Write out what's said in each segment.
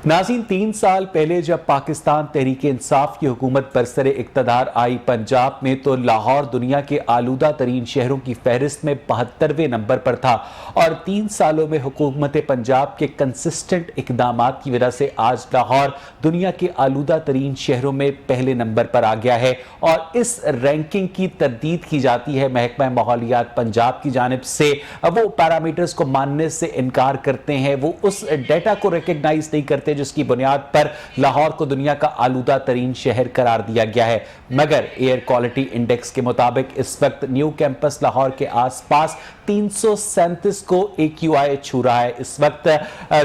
नाज़रीन, 3 साल पहले जब पाकिस्तान तहरीक इंसाफ की हुकूमत बरसरे इक़्तिदार आई पंजाब में, तो लाहौर दुनिया के आलूदा तरीन शहरों की फहरिस्त में 72वें नंबर पर था। और 3 सालों में हुकूमत पंजाब के कंसिस्टेंट इक़दामात की वजह से आज लाहौर दुनिया के आलूदा तरीन शहरों में पहले नंबर पर आ गया है। और इस रैंकिंग की तरदीद की जाती है महकमा माहौलियात पंजाब की जानिब से। वो पैरामीटर्स को मानने से इनकार करते हैं, वो उस डेटा को रिकग्नाइज नहीं करते जिसकी बुनियाद पर लाहौर को दुनिया का आलूदा तरीन शहर करार दिया गया है। मगर एयर क्वालिटी इंडेक्स के मुताबिक इस वक्त न्यू कैंपस लाहौर के आसपास 337 को AQI छू रहा है। इस वक्त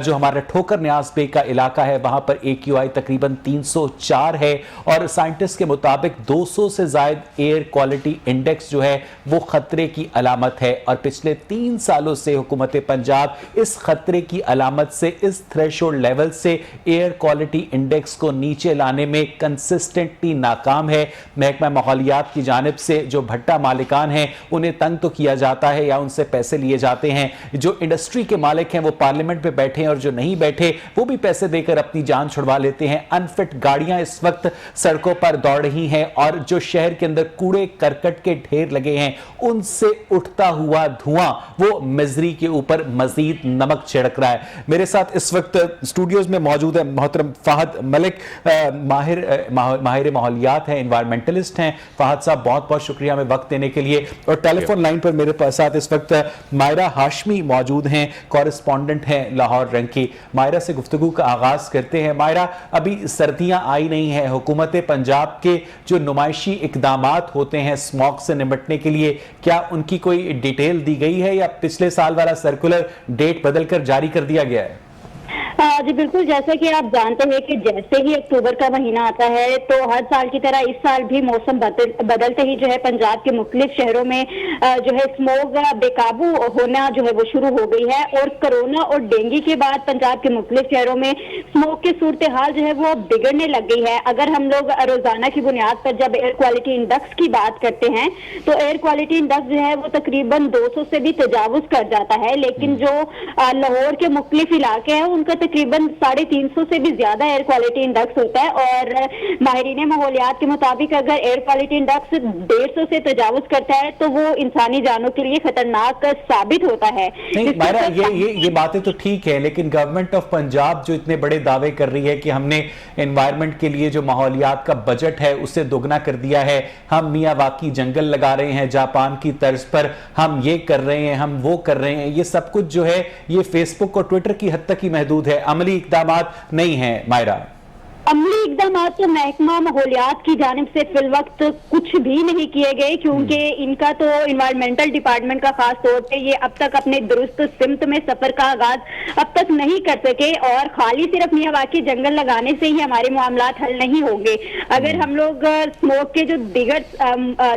जो हमारा ठोकर न्याज बे का इलाका है वहां पर AQI तकरीबन 304 है। और साइंटिस्ट के मुताबिक 200 से ज्यादा एयर क्वालिटी इंडेक्स जो है वो खतरे की अलामत है। और पिछले 3 सालों से हुकूमत पंजाब इस खतरे की अलामत से, इस थ्रेशोल्ड लेवल से एयर क्वालिटी इंडेक्स को नीचे लाने में कंसिस्टेंटली नाकाम है। महकमा माहौलियात की जानिब से जो भट्टा मालिकान हैं उन्हें तंग तो किया जाता है या उनसे पैसे लिए जाते हैं। जो इंडस्ट्री के मालिक हैं वो पार्लियामेंट पे बैठे हैं और जो नहीं बैठे वो भी पैसे देकर अपनी जान छुड़वा लेते हैं। अनफिट गाड़ियां इस वक्त सड़कों पर दौड़ रही हैं और जो शहर के अंदर कूड़े करकट के ढेर लगे हैं उनसे उठता हुआ धुआं वो मिजरी के ऊपर मजीद नमक छिड़क रहा है। मेरे साथ इस वक्त स्टूडियोज में मौजूद है मोहतरम फहद मलिक, माहिर माहौलियात हैं, एनवायरमेंटलिस्ट हैं। फहद साहब, बहुत बहुत शुक्रिया हमें वक्त देने के लिए। और टेलीफोन लाइन पर मेरे साथ इस वक्त मायरा हाशमी मौजूद हैं, कॉरेस्पॉन्डेंट हैं लाहौर रंग की। मायरा से गुफ्तगू का आगाज करते हैं। मायरा, अभी सर्दियां आई नहीं है, हुकूमत पंजाब के जो नुमाइशी इकदामात होते हैं स्मॉग से निपटने के लिए, क्या उनकी कोई डिटेल दी गई है या पिछले साल वाला सर्कुलर डेट बदलकर जारी कर दिया गया है? जी बिल्कुल, जैसा कि आप जानते हैं कि जैसे ही अक्टूबर का महीना आता है तो हर साल की तरह इस साल भी मौसम बदलते ही जो है पंजाब के मुख्तलिफ शहरों में जो है स्मोग बेकाबू होना जो है वो शुरू हो गई है। और कोरोना और डेंगू के बाद पंजाब के मुख्तलिफ शहरों में स्मोग की सूरत हाल जो है वो बिगड़ने लग गई है। अगर हम लोग रोजाना की बुनियाद पर जब एयर क्वालिटी इंडेक्स की बात करते हैं तो एयर क्वालिटी इंडेक्स जो है वो तकरीबन 200 से भी तजावुज कर जाता है, लेकिन जो लाहौर के मुख्तलिफ इलाके हैं उनका तकरीबन 350 से भी ज्यादा एयर क्वालिटी इंडेक्स होता है। और माहिरीन माहौलियात के मुताबिक अगर एयर क्वालिटी इंडेक्स 150 से तजावुज करता है तो वो इंसानी जानों के लिए खतरनाक साबित होता है। नहीं मायरा, ये बातें तो ठीक है, लेकिन गवर्नमेंट ऑफ पंजाब जो इतने बड़े दावे कर रही है कि हमने एनवायरमेंट के लिए जो माहौलियात का बजट है उसे दोगुना कर दिया है, हम मियावाकी जंगल लगा रहे हैं जापान की तर्ज पर, हम ये कर रहे हैं, हम वो कर रहे हैं, ये सब कुछ जो है ये फेसबुक और ट्विटर की हद तक ही महदूद है, अमली इक़दामात नहीं है। मायरा, अमली इक़दामात तो महकमा माहौलियात की जानिब से फिल वक्त कुछ भी नहीं किए गए, क्योंकि इनका तो इन्वायरमेंटल डिपार्टमेंट का खास तौर पे ये अब तक अपने दुरुस्त सिमत में सफर का आगाज अब तक नहीं कर सके। और खाली सिर्फ मियावाकी जंगल लगाने से ही हमारे मामलात हल नहीं होंगे। अगर हम लोग स्मोक के जो दिगर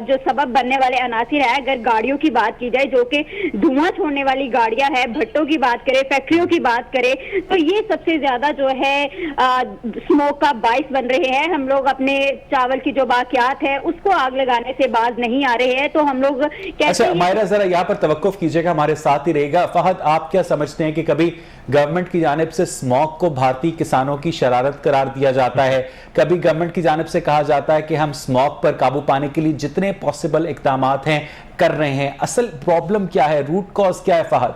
जो सबब बनने वाले अनासिर है, अगर गाड़ियों की बात की जाए जो कि धुआं छोड़ने वाली गाड़ियां है, भट्टों की बात करें, फैक्ट्रियों की बात करें, तो ये सबसे ज्यादा जो है स्मोक का बाइस बन रहे हैं। हम लोग अपने चावल की जो बाकियात है उसको आग लगाने से बाज नहीं आ रहे हैं। तो हम लोग अच्छा मायरा, जरा यहाँ पर तवक्कुफ कीजिएगा, हमारे साथ ही रहेगा। फहद, आप क्या समझते हैं कि कभी गवर्नमेंट की जानिब से स्मॉग को भारतीय किसानों की शरारत करार दिया जाता है, कभी गवर्नमेंट की जानिब से कहा जाता है कि हम स्मॉग पर काबू पाने के लिए जितने पॉसिबल इक़दामात हैं कर रहे हैं, असल प्रॉब्लम क्या है, रूट कॉज क्या है? फहद,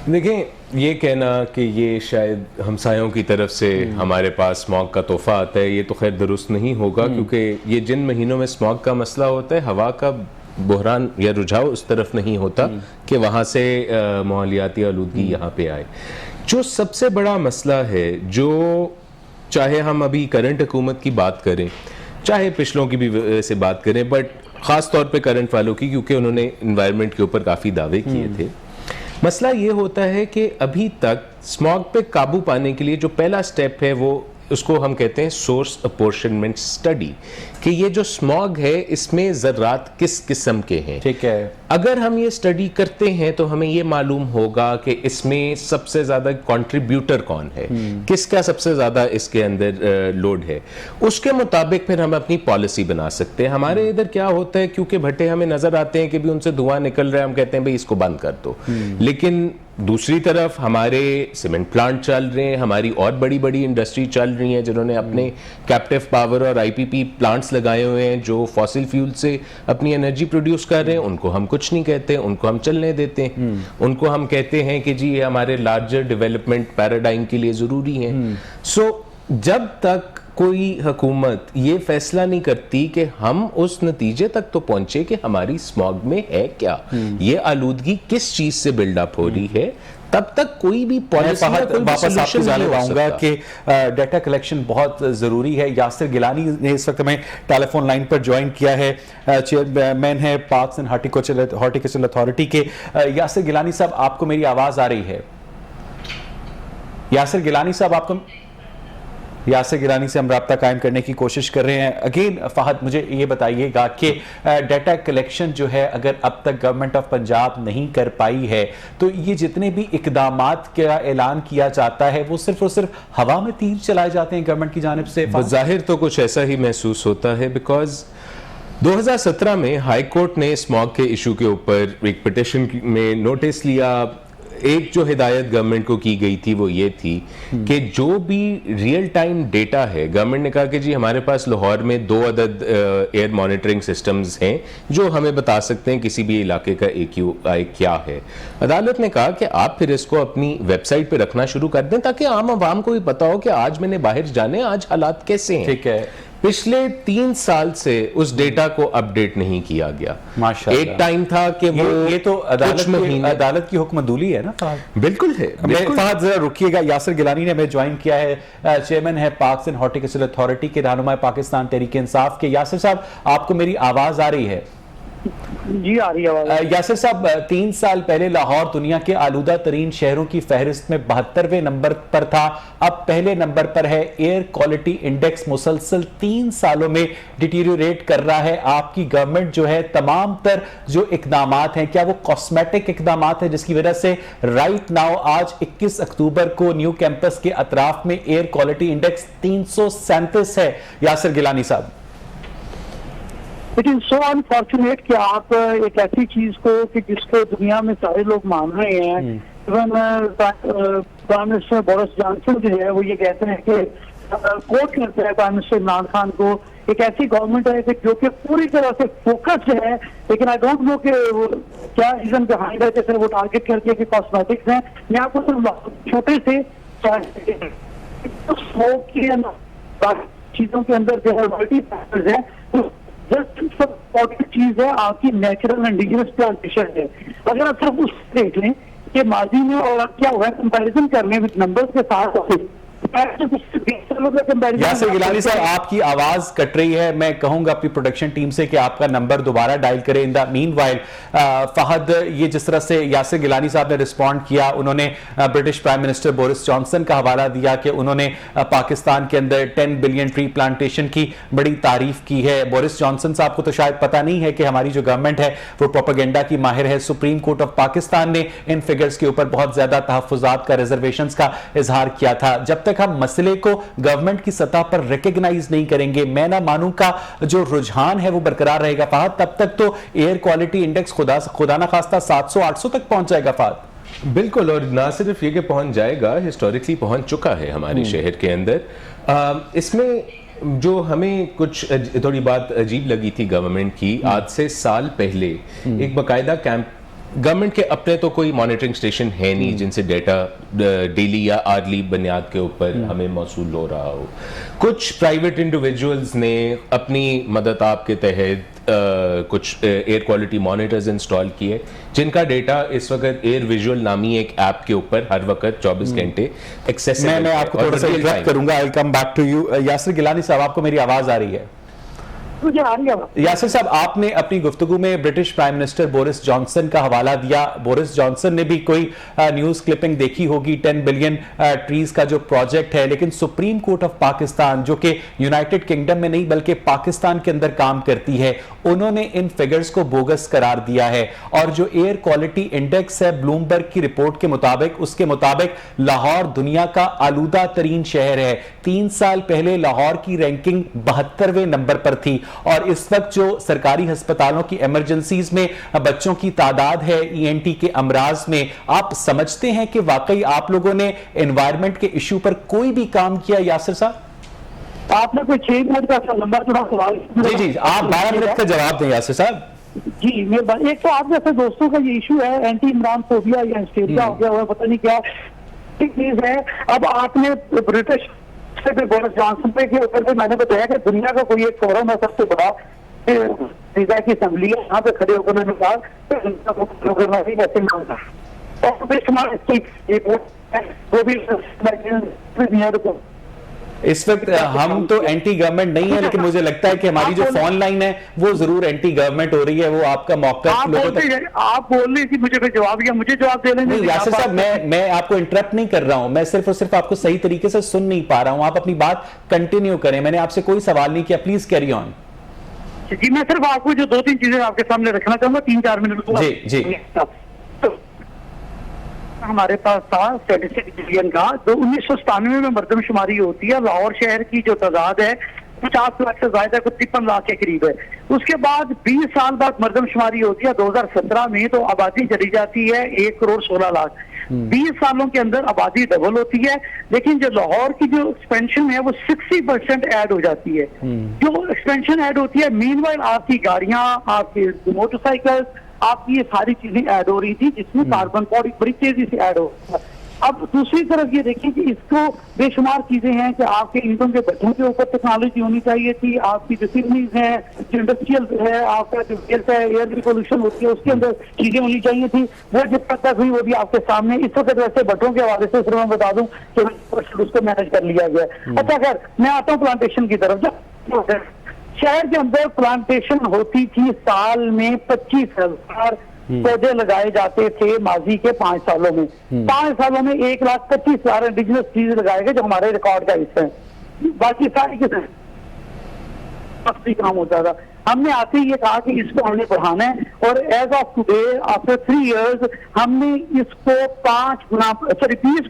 देखें, ये कहना कि ये शायद हमसायों की तरफ से हमारे पास स्मॉग का तोहफा आता है, ये तो खैर दुरुस्त नहीं होगा, क्योंकि ये जिन महीनों में स्मॉग का मसला होता है, हवा का बहरान या रुझाव उस तरफ नहीं होता कि वहाँ से माहौलियाती आलूदगी यहाँ पे आए। जो सबसे बड़ा मसला है, जो चाहे हम अभी करंट हुकूमत की बात करें, चाहे पिछलों की भी से बात करें, बट ख़ास तौर पे करंट वालों की, क्योंकि उन्होंने इन्वायरमेंट के ऊपर काफ़ी दावे किए थे। मसला ये होता है कि अभी तक स्मॉग पे काबू पाने के लिए जो पहला स्टेप है वो उसको हम कहते हैं सोर्स अपॉर्शनमेंट स्टडी, कि ये जो स्मॉग है इसमें ज़र्रात किस किस्म के हैं। ठीक है, अगर हम ये स्टडी करते हैं तो हमें ये मालूम होगा कि इसमें सबसे ज़्यादा कंट्रीब्यूटर कौन है, किसका सबसे ज़्यादा इसके अंदर लोड है, उसके मुताबिक फिर हम अपनी पॉलिसी बना सकते हैं। हमारे इधर क्या होता है, क्योंकि भट्टे हमें नज़र आते हैं कि भी उनसे धुआं निकल रहा है, हम कहते हैं भाई इसको बंद कर दो, लेकिन दूसरी तरफ हमारे सीमेंट प्लांट चल रहे हैं, हमारी और बड़ी बड़ी इंडस्ट्री चल रही हैं जिन्होंने अपने कैप्टिव पावर और आईपीपी प्लांट्स लगाए हुए हैं जो फॉसिल फ्यूल से अपनी एनर्जी प्रोड्यूस कर रहे हैं। उनको हम कुछ नहीं कहते, उनको हम चलने देते हैं। उनको हम कहते हैं कि जी ये हमारे लार्जर डेवलपमेंट पैराडाइम के लिए ज़रूरी है। सो जब तक कोई हुकूमत ये फैसला नहीं करती कि हम उस नतीजे तक तो पहुंचे कि हमारी स्मॉग में है क्या, ये आलूदगी किस चीज से बिल्डअप हो रही है, तब तक कोई भी पॉलिसी वापस आपको जाने पाऊंगा कि डाटा कलेक्शन बहुत जरूरी है। यासिर गिलानी ने इस वक्त हमें टेलीफोन लाइन पर ज्वाइन किया है, चेयरमैन है पार्क्स एंड हॉर्टिकल्चर अथॉरिटी के। यासिर गिलानी साहब, आपको मेरी आवाज आ रही है? यासिर गिलानी साहब, आपको यासिर गिलानी से हम राब्ता कायम करने की कोशिश कर रहे हैं। अगेन फहद, मुझे ये बताइएगा कि डाटा कलेक्शन जो है अगर अब तक गवर्नमेंट ऑफ पंजाब नहीं कर पाई है तो ये जितने भी इकदामात का ऐलान किया जाता है वो सिर्फ और सिर्फ हवा में तीर चलाए जाते हैं गवर्नमेंट की जानिब से। ज़ाहिर तो कुछ ऐसा ही महसूस होता है, बिकॉज 2017 में हाई कोर्ट ने स्मॉग के इशू के ऊपर एक पिटिशन में नोटिस लिया। एक जो हिदायत गवर्नमेंट को की गई थी वो ये थी कि जो भी रियल टाइम डेटा है, गवर्नमेंट ने कहा कि जी हमारे पास लाहौर में 2 अदद एयर मॉनिटरिंग सिस्टम्स हैं जो हमें बता सकते हैं किसी भी इलाके का AQI क्या है। अदालत ने कहा कि आप फिर इसको अपनी वेबसाइट पे रखना शुरू कर दें ताकि आम आवाम को भी पता हो कि आज मैंने बाहर जाने, आज हालात कैसे हैं। ठीक है। पिछले 3 साल से उस डेटा को अपडेट नहीं किया गया। माशाअल्लाह। एक टाइम था कि वो ये तो अदालत की हुक्मदूली है ना फहद? बिल्कुल है। फहद जरा रुकिएगा, यासिर गिलानी ने हमें ज्वाइन किया है, चेयरमैन है पार्क्स एंड हॉर्टिकल्चर अथॉरिटी के, रहनुमा पाकिस्तान तहरीक इंसाफ के। यासिर साहब, आपको मेरी आवाज आ रही है? जी आ रही है। यासिर साहब, 3 साल पहले लाहौर दुनिया के आलूदा तरीन शहरों की फहरिस्त में 72वें नंबर पर था, अब पहले नंबर पर है। एयर क्वालिटी इंडेक्स मुसलसल 3 सालों में डिटीरियोरेट कर रहा है। आपकी गवर्नमेंट जो है तमाम तर जो इकदामात हैं, क्या वो कॉस्मेटिक इकदामात हैं जिसकी वजह से राइट नाउ आज 21 अक्टूबर को न्यू कैंपस के अतराफ में एयर क्वालिटी इंडेक्स 337 है? यासिर गिलानी साहब, इट इज सो अनफॉर्चुनेट कि आप एक ऐसी चीज को कि जिसको दुनिया में सारे लोग मान रहे हैं, even prime minister Boris Johnson जो है वो ये कहते हैं कि कोर्ट करता है प्राइम मिनिस्टर इमरान खान को, एक ऐसी गवर्नमेंट है कि जो कि पूरी तरह से फोकस्ड है, लेकिन आई डोंट नो कि वो क्या रीजन बिहाइंड है, जैसे वो टारगेट करके कि कॉस्मेटिक्स हैं। मैं आपको सिर्फ छोटे से स्मोक की चीजों के अंदर जो है मल्टी फैक्टर्स है, जस्ट चीज है आपकी नेचुरल इंडिजिनस प्लांटेशन है। अगर आप सिर्फ उस देख लें कि माजी में और अब क्या हुआ है, कंपैरिजन कर लें विद नंबर्स के साथ, यासिर गिलानी साहब, आपकी आवाज कट रही है। मैं कहूंगा अपनी प्रोडक्शन टीम से कि आपका नंबर दोबारा डायल करें। इन द मीनवाइल फहद, ये जिस तरह से यासिर गिलानी साहब ने रिस्पॉन्ड किया, उन्होंने British prime minister Boris Johnson का हवाला दिया कि उन्होंने पाकिस्तान के अंदर 10 बिलियन ट्री प्लांटेशन की बड़ी तारीफ की है। बोरिस जॉनसन साहब को तो शायद पता नहीं है कि हमारी जो गवर्नमेंट है वो प्रोपेगेंडा की माहिर है। सुप्रीम कोर्ट ऑफ पाकिस्तान ने इन फिगर्स के ऊपर बहुत ज्यादा तहफ्फुजात का, रिजर्वेशंस का इजहार किया था। जब तक हम मसले को गवर्नमेंट की सतह पर रिकॉग्नाइज नहीं करेंगे, मैं ना मानूं का जो रुझान है वो बरकरार रहेगा फहद, तब तक तो एयर क्वालिटी इंडेक्स खुदा ना खास्ता 700-800 तक पहुंच जाएगा फहद। बिल्कुल, और ना सिर्फ ये कि पहुंच जाएगा, हिस्टोरिकली पहुंच चुका है हमारे शहर के अंदर। इसमें जो हमें कुछ थोड़ी बात अजीब लगी थी गवर्नमेंट की, आज से साल पहले एक बाकायदा कैंप, गवर्नमेंट के अपने तो कोई मॉनिटरिंग स्टेशन है नहीं जिनसे डेटा डेली या आर्ली बुनियाद के ऊपर हमें मौसूल हो रहा हो। कुछ प्राइवेट इंडिविजुअल्स ने अपनी मदद आप के तहत कुछ एयर क्वालिटी मॉनिटर्स इंस्टॉल किए जिनका डेटा इस वक्त एयर विजुअल नामी एक ऐप के ऊपर हर वक्त 24 घंटे एक्सेसिबल। मैं आपको थोड़ा सा इंटरप्ट करूंगा, I will come back to you. Yasir Gilani sahab, आपको मेरी आवाज आ रही है? यासिर साहब, आपने अपनी गुफ्तगू में British prime minister Boris Johnson का हवाला दिया। बोरिस जॉनसन ने भी कोई न्यूज क्लिपिंग देखी होगी 10 बिलियन ट्रीज का जो प्रोजेक्ट है, लेकिन सुप्रीम कोर्ट ऑफ पाकिस्तान जो कि यूनाइटेड किंगडम में नहीं बल्कि पाकिस्तान के अंदर काम करती है, उन्होंने इन फिगर्स को बोगस करार दिया है। और जो एयर क्वालिटी इंडेक्स है ब्लूमबर्ग की रिपोर्ट के मुताबिक, उसके मुताबिक लाहौर दुनिया का आलूदा तरीन शहर है। 3 साल पहले लाहौर की रैंकिंग 72वें नंबर पर थी और इस वक्त जो सरकारी अस्पतालों की इमरजेंसीज में बच्चों की तादाद है ईएनटी के अमराज में, आप समझते हैं कि वाकई आप लोगों ने एनवायरनमेंट के इशू पर कोई भी काम किया? यासिर साहब, आपने कोई 6 मिनट का लंबा चौड़ा सवाल, जी आप 12 मिनट का जवाब दें यासिर साहब। जी मैं एक तो आप जैसे दोस्तों का ये इशू है एंटी इमरान फोबिया या हिस्टेरिया हो गया हुआ, पता नहीं क्या चीज है। अब आपने ब्रिटिश से बोरिस जॉनसन पे के ऊपर से मैंने बताया कि दुनिया का कोई एक फोरम है सबसे बड़ा वीजा की असेंबली है, यहाँ पे खड़े होकर मैंने कहा कैसे मांगा और इस वक्त हम तो एंटी गवर्नमेंट नहीं है, लेकिन मुझे लगता है कि हमारी जो फोन लाइन है वो जरूर एंटी गवर्नमेंट हो रही है। वो आपका मौका आप बोल रहे थे मुझे कोई जवाब, या मुझे जवाब दे लेंगे? यासिर साहब, मैं आपको इंटरप्ट नहीं कर रहा हूं, मैं सिर्फ और सिर्फ आपको सही तरीके से सुन नहीं पा रहा हूं। आप अपनी बात कंटिन्यू करें, मैंने आपसे कोई सवाल नहीं किया, प्लीज कैरी ऑन। जी मैं सिर्फ आपको जो 2-3 चीजें आपके सामने रखना चाहूंगा 3-4 मिनट। जी हमारे पास था स्टैटिस्टिक्स डिवीजन का, जो 1997 में मर्दमशुमारी होती है। लाहौर शहर की जो तादाद है 50 लाख से ज्यादा, कुछ 53 लाख के करीब है। उसके बाद 20 साल बाद मर्दमशुमारी होती है 2017 में, तो आबादी चली जाती है 1 करोड़ 16 लाख। 20 सालों के अंदर आबादी डबल होती है, लेकिन जो लाहौर की जो एक्सपेंशन है वो 60% ऐड हो जाती है। जो एक्सपेंशन ऐड होती है, मीनवाइल आपकी गाड़ियां, आपके मोटरसाइकिल, आपकी ये सारी चीजें ऐड हो रही थी, जिसमें कार्बन बड़ी तेजी से ऐड हो। अब दूसरी तरफ ये देखिए कि इसको बेशुमार चीजें हैं कि आपके इनकम के बच्चों के ऊपर टेक्नोलॉजी होनी चाहिए थी, आपकी जो सिग्नल्स है, जो इंडस्ट्रियल है, आपका जो एयर पोल्यूशन होती है उसके अंदर चीजें होनी चाहिए थी। वो जब तक हुई वो भी आपके सामने। इस वक्त वैसे बच्चों के हवाले से सिर्फ मैं बता दूं कि उसको मैनेज कर लिया गया। अच्छा खैर, मैं आता हूँ प्लांटेशन की तरफ। जब शहर के अंदर प्लांटेशन होती थी, साल में 25,000 पौधे लगाए जाते थे माजी के 5 सालों में। 5 सालों में 1,25,000 इंडिजिनस ट्रीज लगाए गए, जो हमारे रिकॉर्ड का हिस्सा है। बाकी सारी के काम होता था। हमने आते ही ये कहा कि इसको हमने बढ़ाना है, और as of today after 3 years हमने इसको 20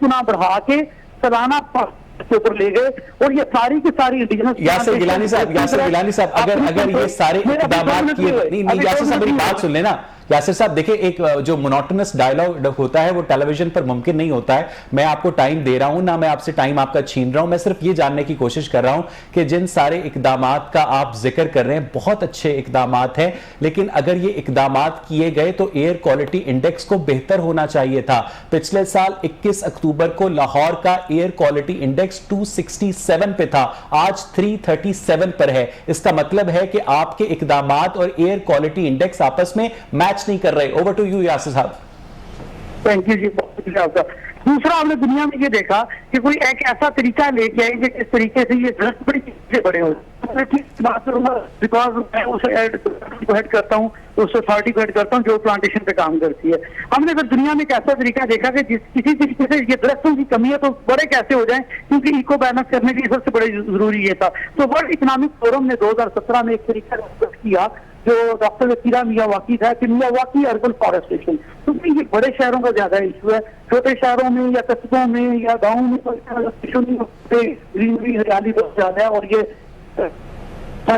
गुना बढ़ा के सालाना के ऊपर ले गए। और ये सारी की सारी इंडिजिनस यासिर गिलानी साहब, अगर ये सारे इक़दामात किए, नहीं यासिर साहब मेरी बात सुन लेना। यासिर साहब देखिए, एक जो मोनोटोनस डायलॉग होता है वो टेलीविजन पर मुमकिन नहीं होता है। मैं आपको टाइम दे रहा हूं ना, मैं आपसे टाइम आपका छीन रहा हूं। मैं सिर्फ ये जानने की कोशिश कर रहा हूं कि जिन सारे इक़दामात का आप जिक्र कर रहे हैं बहुत अच्छे इक़दामात हैं, लेकिन अगर ये इक़दामात किए गए तो एयर क्वालिटी इंडेक्स को बेहतर होना चाहिए था। पिछले साल 21 अक्टूबर को लाहौर का एयर क्वालिटी इंडेक्स 267 पे था, आज 337 पर है। इसका मतलब है कि आपके इक़दामात और एयर क्वालिटी इंडेक्स आपस में मैच नहीं कर रहे। ओवर टू यू यासिर साहब। थैंक यू जी, बहुत शुक्रिया आपका। दूसरा, हमने दुनिया में ये देखा कि कोई एक ऐसा तरीका लेके आए कि किस तरीके से ये दरख्त बड़ी चीजें बड़े हो। मैं ठीक बात करूंगा बिकॉज मैं उसे हेड करता हूँ, उस अथॉरिटी को हेड करता हूँ जो प्लांटेशन पे काम करती है। हमने फिर दुनिया में एक ऐसा तरीका देखा कि किसी तरीके से ये दरख्तों की कमी है तो बड़े कैसे हो जाए, क्योंकि इको बैलेंस करने के लिए सबसे बड़े जरूरी ये था। तो वर्ल्ड इकोनॉमिक फोरम ने 2017 में एक तरीका किया जो डॉक्टर वकीरा मियां वाकी था कि मियां वाकी अर्बन फॉरेस्टेशन, क्योंकि ये बड़े शहरों का ज्यादा इशू है। छोटे शहरों में या कस्बों में या गाँव में ग्रीनरी हरियाली बहुत ज्यादा है और ये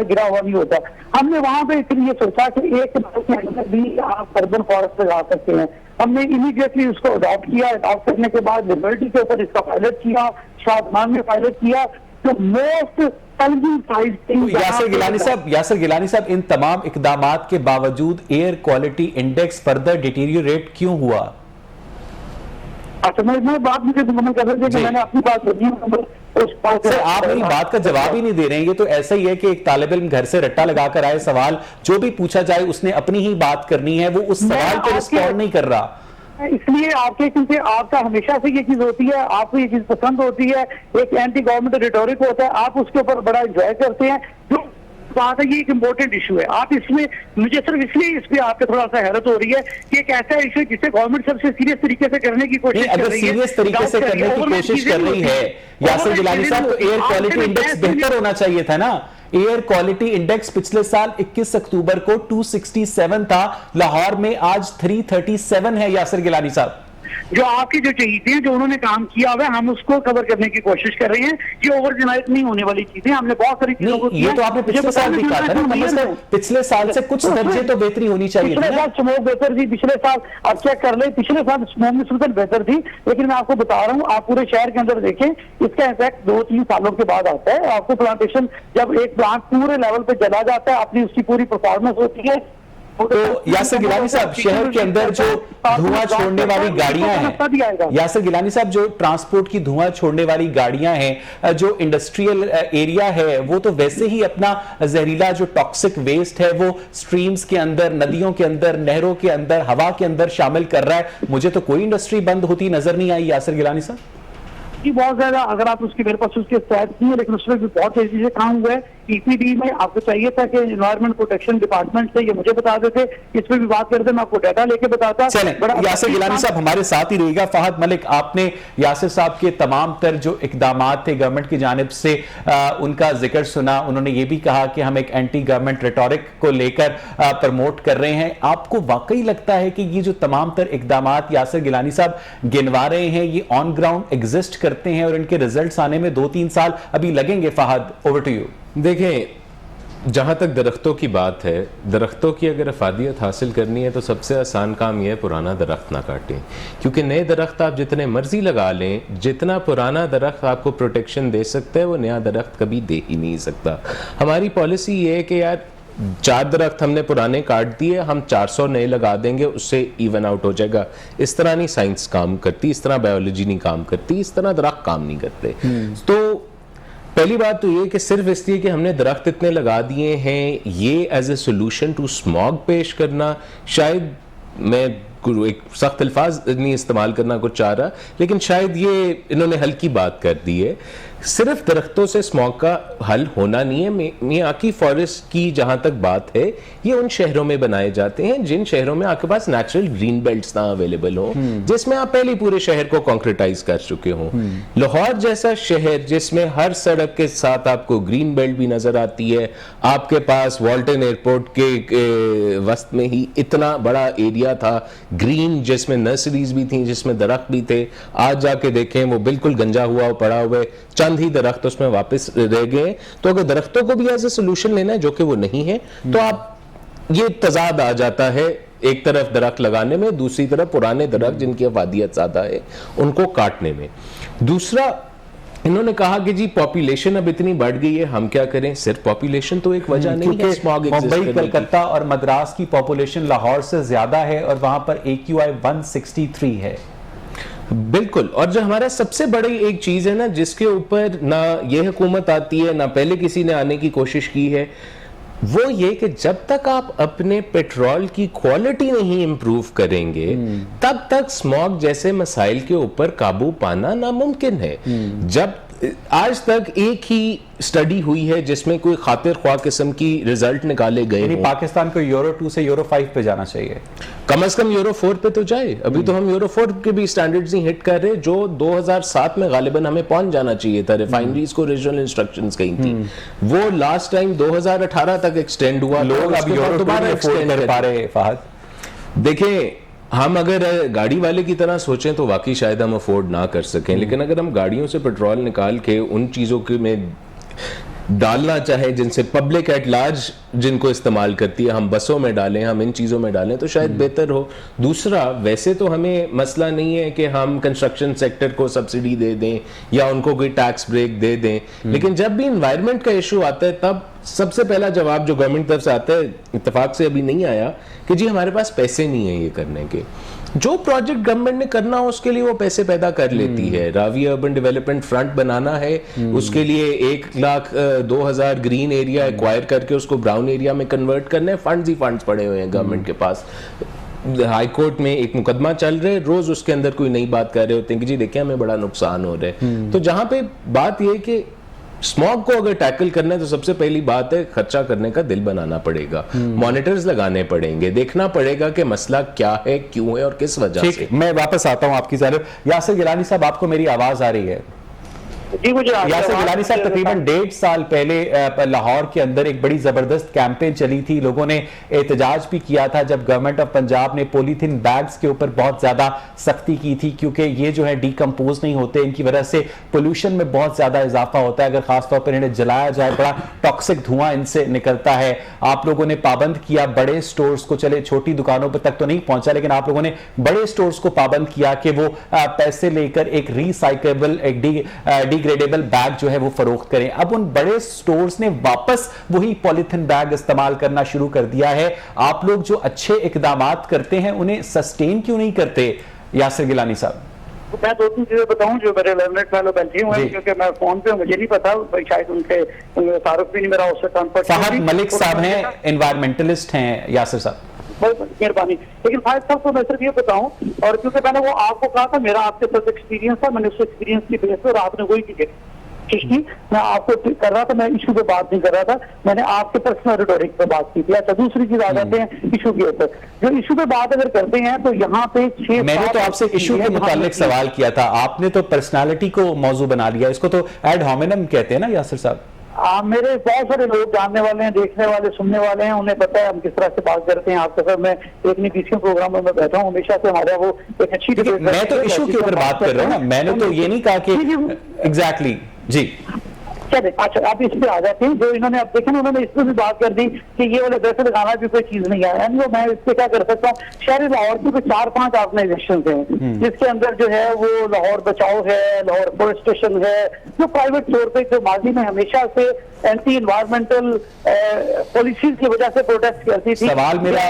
गिरा हुआ नहीं होता। हमने वहां पे इसलिए सोचा कि एक के अंदर भी आप अर्बन फॉरेस्ट लगा सकते हैं। हमने इमीडिएटली उसको अडॉप्ट किया। अडॉप्ट करने के बाद लिबर्टी के ऊपर इसका पायलट किया, शादमान में पायलट किया। तो मोस्ट यासिर गिलानी साहब, इन तमाम इक़दामात के बावजूद air quality index further deteriorate क्यों हुआ? अच्छा, मैं बात मुझे कर रहे थे कि मैंने अपनी बात सर, आप मेरी बात का जवाब ही नहीं दे रहे हैं। ये तो ऐसा ही है कि एक तालिब इल्म घर से रट्टा लगाकर आए, सवाल जो भी पूछा जाए उसने अपनी ही बात करनी है, वो उस सवाल पर रिस्पॉन्ड नहीं कर रहा। इसलिए आपके, क्योंकि आपका हमेशा से ये चीज होती है, आपको ये चीज पसंद होती है, एक एंटी गवर्नमेंट रिटोरिक होता है, आप उसके ऊपर बड़ा एंजॉय करते हैं। जो बात है, ये एक इम्पोर्टेंट इशू है। आप इसमें, मुझे सिर्फ इसलिए इस पे आपके थोड़ा सा हैरत हो रही है कि एक ऐसा इशू है जिसे गवर्नमेंट सबसे सीरियस तरीके से करने की कोशिश कर रही है। सीरियस तरीके से करने की कोशिश कर रही है यासिर गिलानी साहब, तो एयर क्वालिटी इंडेक्स बेहतर होना चाहिए था ना। एयर क्वालिटी इंडेक्स पिछले साल 21 अक्टूबर को 267 था, लाहौर में आज 337 है। यासिर गिलानी साहब, जो आपके जो चीजें हैं जो उन्होंने काम किया हुआ है हम उसको कवर करने की कोशिश कर रहे हैं। ये ओवर नाइट नहीं होने वाली चीजें, हमने बहुत सारी चीजों को ये तो आपने पिछले साल भी कहा था ना, कम से कम पिछले साल से कुछ दर्जे तो बेहतरी होनी चाहिए। पिछले साल स्मोक बेहतर थी, पिछले साल आप चेक कर ले, पिछले साल स्मोक निस्बतन बेहतर थी, लेकिन मैं आपको बता रहा हूँ आप पूरे शहर के अंदर देखें इसका इफेक्ट 2-3 सालों के बाद आता है। आपको प्लांटेशन जब एक प्लांट पूरे लेवल पे चला जाता है, अपनी उसकी पूरी परफॉर्मेंस होती है। तो यासिर गिलानी साहब, शहर के अंदर जो धुआं छोड़ने वाली गाड़ियां हैं, यासिर गिलानी साहब, जो ट्रांसपोर्ट की धुआं छोड़ने वाली गाड़ियां हैं, जो इंडस्ट्रियल एरिया है, वो तो वैसे ही अपना जहरीला जो टॉक्सिक वेस्ट है वो स्ट्रीम्स के अंदर, नदियों के अंदर, नहरों के अंदर, हवा के अंदर शामिल कर रहा है। मुझे तो कोई इंडस्ट्री बंद होती नजर नहीं आई यासिर गिलानी साहब। बहुत ज्यादा अगर आप उसकी मेरे पास उसके स्टैट्स नहीं है, लेकिन उसमें भी बहुत तेजी से काम हुआ है। ईपीडी में आपको चाहिए था कि एनवायरमेंट प्रोटेक्शन डिपार्टमेंट से ये मुझे बता देते, इस पे भी बात करते, मैं आपको डाटा लेके बताता। यासिर गिलानी साहब हमारे साथ ही रहिएगा। फहद मलिक, आपने यासिर साहब के तमाम तर जो इकदाम थे गवर्नमेंट की जानिब से, उनका जिक्र सुना। उन्होंने ये भी कहा कि हम एक एंटी गवर्नमेंट रेटोरिक को लेकर प्रमोट कर रहे हैं। आपको वाकई लगता है कि ये जो तमाम तर इकदाम यासिर गिलानी साहब गिनवा रहे हैं ये ऑन ग्राउंड एग्जिस्ट करते हैं और इनके रिजल्ट्स आने में 2-3 साल अभी लगेंगे? Fahad, over to you. देखें, जहाँ तक दरख्तों की बात है, दरख्तों की अगर अफादियत हासिल करनी है तो सबसे आसान काम यह है पुराना दरख्त ना काटें, क्योंकि नए दरख्त आप जितने मर्जी लगा लें, जितना पुराना दरख्त आपको प्रोटेक्शन दे सकता है वो नया दरख्त कभी दे ही नहीं सकता। हमारी पॉलिसी ये है कि यार 4 दरख्त हमने पुराने काट दिए, हम 400 नए लगा देंगे, उससे इवन आउट हो जाएगा। इस तरह नहीं साइंस काम करती, इस तरह बायोलॉजी नहीं काम करती, इस तरह दरख्त काम नहीं करते। तो पहली बात तो ये कि सिर्फ इसलिए कि हमने दरख्त इतने लगा दिए हैं, ये as a solution to smog पेश करना, शायद मैं एक सख्त अल्फाज नहीं इस्तेमाल करना कुछ चाह रहा, लेकिन शायद ये इन्होंने हल्की बात कर दी है। सिर्फ दरख्तों से स्मॉग का हल होना नहीं है। मियाकी फॉरेस्ट की जहां तक बात है, ये उन शहरों में बनाए जाते हैं जिन शहरों में आपके पास नेचुरल ग्रीन बेल्ट्स ना अवेलेबल हो, जिसमें आप पहले पूरे शहर को कॉन्क्रीटाइज कर चुके हो। लाहौर जैसा शहर जिसमें हर सड़क के साथ आपको ग्रीन बेल्ट भी नजर आती है, आपके पास वॉल्टन एयरपोर्ट के वस्त में ही इतना बड़ा एरिया था ग्रीन, जिसमें नर्सरीज भी थी, जिसमें दरख्त भी थे। आज जाके देखें वो बिल्कुल गंजा हुआ पड़ा हुआ है, चंद ही दरख्त उसमें वापस रह गए। तो अगर दरख्तों को भी एज ए सोल्यूशन लेना है, जो कि वो नहीं है, तो आप ये तजाद आ जाता है एक तरफ दरख्त लगाने में, दूसरी तरफ पुराने दरख्त जिनकी आबादियत ज्यादा है उनको काटने में। दूसरा, इन्होंने कहा कि जी पॉपुलेशन अब इतनी बढ़ गई है, हम क्या करें? सिर्फ पॉपुलेशन तो एक वजह नहीं है स्मॉग एग्जिस्ट करने की। मुंबई, कलकत्ता और मद्रास की पॉपुलेशन लाहौर से ज्यादा है और वहां पर AQI 163 है। बिल्कुल। और जो हमारा सबसे बड़ी एक चीज है ना, जिसके ऊपर ना ये हुकूमत आती है ना पहले किसी ने आने की कोशिश की है, वो ये कि जब तक आप अपने पेट्रोल की क्वालिटी नहीं इंप्रूव करेंगे तब तक स्मॉग जैसे मसाइल के ऊपर काबू पाना नामुमकिन है। जब आज तक एक ही स्टडी हुई है जिसमें कोई खातिर ख्वाह किस्म की रिजल्ट निकाले गए हैं। पाकिस्तान को यूरो 2 से यूरो 5 पे जाना चाहिए, कम से कम यूरो 4 पे तो जाए। अभी तो हम यूरो 4 के भी स्टैंडर्ड्स नहीं हिट कर रहे, जो 2007 में गालिबन हमें पहुंच जाना चाहिए था। रिफाइनरीज को रीजनल इंस्ट्रक्शंस कही थी, वो लास्ट टाइम 2018 तक एक्सटेंड हुआ। लोग अब यूरो दोबारा एक्सटेंड कर पा रहे। फहद, देखें, हम अगर गाड़ी वाले की तरह सोचें तो वाकई शायद हम अफोर्ड ना कर सकें, लेकिन अगर हम गाड़ियों से पेट्रोल निकाल के उन चीज़ों के में डालना चाहे जिनसे पब्लिक एट लार्ज जिनको इस्तेमाल करती है, हम बसों में डालें, हम इन चीज़ों में डालें तो शायद बेहतर हो। दूसरा, वैसे तो हमें मसला नहीं है कि हम कंस्ट्रक्शन सेक्टर को सब्सिडी दे दें या उनको कोई टैक्स ब्रेक दे दें, लेकिन जब भी इन्वायरमेंट का इशू आता है तब सबसे पहला जवाब जो गवर्नमेंट तरफ से आता है, इत्तेफाक से अभी नहीं आया, कि जी हमारे पास पैसे नहीं है ये करने के। जो प्रोजेक्ट गवर्नमेंट ने करना हो उसके लिए वो पैसे पैदा कर लेती है। रावी अर्बन डेवलपमेंट फ्रंट बनाना है, उसके लिए 1,02,000 ग्रीन एरिया एक्वायर करके उसको ब्राउन एरिया में कन्वर्ट करना है। फंड्स ही फंड्स पड़े हुए हैं गवर्नमेंट के पास। हाई कोर्ट में एक मुकदमा चल रहा है, रोज उसके अंदर कोई नई बात कर रहे होते हैं कि जी देखिए हमें बड़ा नुकसान हो रहा है। तो जहां पे बात यह कि स्मॉग को अगर टैकल करना है तो सबसे पहली बात है खर्चा करने का दिल बनाना पड़ेगा, मॉनिटर्स लगाने पड़ेंगे, देखना पड़ेगा कि मसला क्या है, क्यों है और किस वजह से। मैं वापस आता हूं आपकी जानिब। यासिर गिलानी साहब, आपको मेरी आवाज आ रही है? जी मुझे यासिर गिलानी साहब, तकरीबन 1.5 साल पहले लाहौर के अंदर एक बड़ी जबरदस्त कैंपेन चली थी। लोगों ने एहतजाज भी किया था जब गवर्नमेंट ऑफ पंजाब ने पॉलीथीन बैग्स के ऊपर बहुत ज्यादा सख्ती की थी, क्योंकि ये जो है डिकम्पोज नहीं होते, इनकी वजह से पोल्यूशन में बहुत ज्यादा इजाफा होता है। अगर खासतौर पर इन्हें जलाया जाए बड़ा टॉक्सिक धुआं इनसे निकलता है। आप लोगों ने पाबंद किया बड़े स्टोर्स को, चले छोटी दुकानों पर तक तो नहीं पहुंचा, लेकिन आप लोगों ने बड़े स्टोर्स को पाबंद किया कि वो पैसे लेकर एक रिसाइकेबल, एक डिग्रेडेबल बैग जो है वो फरोख्त करें। अब उन बड़े स्टोर्स ने वापस वही पॉलीथिन बैग इस्तेमाल करना शुरू कर दिया है। आप लोग जो अच्छे इकदामात करते हैं उन्हें सस्टेन क्यों नहीं करते यासिर गिलानी साहब? मैं 2-3 चीजें बताऊं जो मेरे लर्नेड फेलो बैठे हुए हैं, क्योंकि मैं फोन पे मुझे नहीं पता, शायद उनके तारुफ भी नहीं मेरा उससे कॉन्फ्रेंस। फहद मलिक साहब हैं, एनवायरमेंटलिस्ट हैं यासिर साहब। बहुत मेहरबानी। लेकिन फायद साहब को मैं सिर्फ ये बताऊं, और क्योंकि मैंने वो आपको कहा था मेरा आपके साथ एक्सपीरियंस था, मैंने उस एक्सपीरियंस की बेस पर आपने वही चीजें की। मैं आपको कर रहा था, मैं इशू पे बात नहीं कर रहा था, मैंने आपके पर्सनल रिटोरिक पे बात की थी। अच्छा, दूसरी चीज आ जाते हैं इशू के ऊपर। जो इशू पे बात अगर करते हैं तो यहाँ पे 6 मैंने तो आपसे इशू के मुतालिक सवाल किया था, आपने तो पर्सनालिटी को मौजू बना लिया। इसको तो एड होमिनम कहते हैं ना यासिर साहब? मेरे बहुत सारे लोग जानने वाले हैं, देखने वाले, सुनने वाले हैं, उन्हें पता है हम किस तरह से बात करते हैं। आपके साथ मैं एक नहीं 20 प्रोग्राम में बैठा हूँ, हमेशा से हमारा वो एक अच्छी डिबेट। मैं तो इशू के ऊपर बात कर रहा हूँ ना, मैंने तो ये नहीं कहा कि एग्जैक्टली जी। चले, अच्छा आप इस पे आ जाते हैं। जो इन्होंने अब देखे ना, उन्होंने इस पे भी बात कर दी कि ये वाले पैसे लगाना भी कोई चीज नहीं है। यानी वो मैं इस पे क्या कर सकता हूँ, शहर लाहौर की 4-5 ऑर्गेनाइजेशन हैं जिसके अंदर जो है वो लाहौर बचाओ है, लाहौर फॉरेस्टेशन है, जो प्राइवेट तौर पे जो माजी में हमेशा से एंटी इन्वायरमेंटल पॉलिसीज की वजह से प्रोटेस्ट करती थी। सवाल मेरा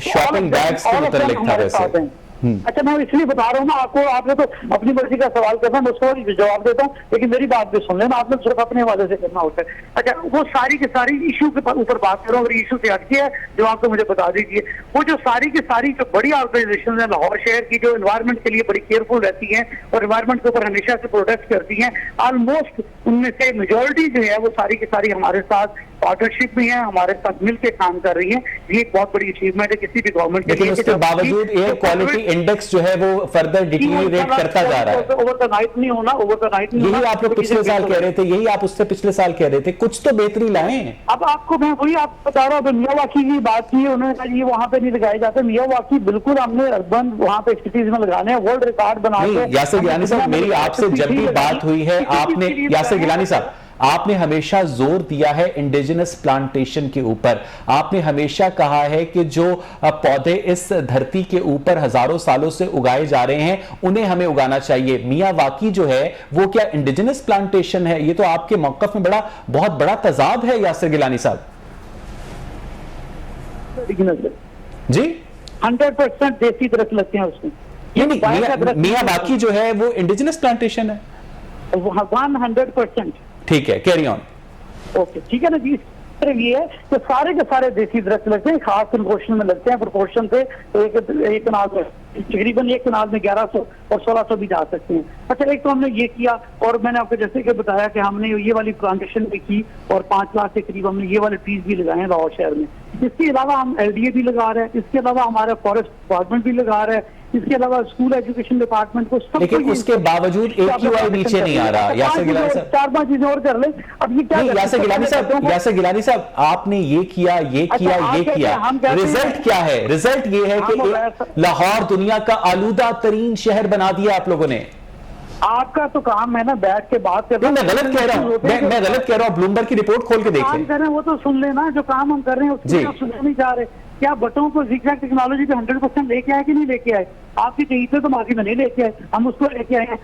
शॉपिंग बैग्स के मुताल्लिक था वैसे। अच्छा, मैं इसलिए बता रहा हूँ ना आपको, आपने तो अपनी मर्जी का सवाल करना, मैं उसको जवाब देता हूँ, लेकिन मेरी बात भी सुन लेना, आपने सिर्फ अपने हवाले से करना होता है। अच्छा, वो सारी की सारी इशू के ऊपर बात कर रहा हूँ, अगर इशू से हटके है जवाब तो मुझे बता दीजिए। वो जो सारी की सारी जो बड़ी ऑर्गेनाइजेशन है लाहौर शहर की, जो एनवायरमेंट के लिए बड़ी केयरफुल रहती हैं और एनवायरमेंट के ऊपर हमेशा से प्रोटेस्ट करती हैं, ऑलमोस्ट उनमें से मेजोरिटी जो है वो सारी की सारी हमारे साथ पार्टनरशिप में है, हमारे साथ मिलकर काम कर रही है। ये एक बहुत बड़ी अचीवमेंट है किसी भी गवर्नमेंट के लिए। लेकिन उसके बावजूद एयर क्वालिटी इंडेक्स जो है वो फर्दर डिटीरियरेट करता जा रहा है। ओवर द नाइट नहीं होना, ओवर द नाइट नहीं होना। यही आप लोग पिछले साल कह रहे थे, यही आप उससे पिछले साल कह रहे थे, कुछ तो बेहतरी लाएं। अब आपको मैं वही आप बता रहा हूँ, मियावाकी की बात की, उन्होंने कहा ये वहाँ पे नहीं लगाए जाते। मियावाकी बिल्कुल हमने अर्बन वहाँ पे सिटीज में लगाने हैं, वर्ल्ड रिकॉर्ड बना के। यासिर गिलानी साहब, मेरी आपसे जब भी बात हुई है, आपने यासिर गिलानी साहब आपने हमेशा जोर दिया है इंडिजिनस प्लांटेशन के ऊपर। आपने हमेशा कहा है कि जो पौधे इस धरती के ऊपर हजारों सालों से उगाए जा रहे हैं उन्हें हमें उगाना चाहिए। मियावाकी जो है वो क्या इंडिजिनस प्लांटेशन है? ये तो आपके मौकफ में बहुत बड़ा तजाद है यासिर गिलानी साहब। जी 100% देसी दरख्त लगते हैं उसमें। मियावाकी जो है वो इंडिजिनस प्लांटेशन है 100%। ठीक है, कैरी ऑन। ओके, ठीक है ना जी। ये है कि सारे के सारे देसी दरख्त लगते हैं, खास प्रोपोर्शन में लगते हैं। प्रोपोर्शन से एक कनाल में तकरीबन 1 कनाल में 1100 और 1600 भी जा सकते हैं। अच्छा, एक तो हमने ये किया, और मैंने आपको जैसे कि बताया कि हमने ये वाली प्लांटेशन भी की और 5 लाख के करीब हमने ये वाले ट्रीज भी लगाए हैं लाहौर शहर में। इसके अलावा हम LDA भी लगा रहे हैं, इसके अलावा हमारा फॉरेस्ट डिपार्टमेंट भी लगा रहा है, इसके अलावा स्कूल एजुकेशन डिपार्टमेंट को सब। लेकिन उसके बावजूद AQI नीचे नहीं आ रहा। यासिर गिलानी साहब 4-5 चीजें और कर ले। अब ये क्या यासिर गिलानी साहब आपने ये किया, ये किया, ये किया, रिजल्ट क्या है? रिजल्ट ये है कि लाहौर दुनिया का आलूदा तरीन शहर बना दिया आप लोगों ने। आपका तो काम है ना बैठ के बात करना। मैं गलत कह रहा हूँ, मैं गलत कह रहा हूँ। ब्लूमबर्ग की रिपोर्ट खोल के देखें। काम कर रहे हैं वो तो सुन लेना, जो काम हम कर रहे हैं उसको आप सुनना नहीं चाह रहे। क्या बटों को जिगजैग टेक्नोलॉजी पे 100% लेके आए कि नहीं लेके आए? आपकी कहीं पे तो माफी में नहीं लेके आए, हम उसको लेके आए हैं।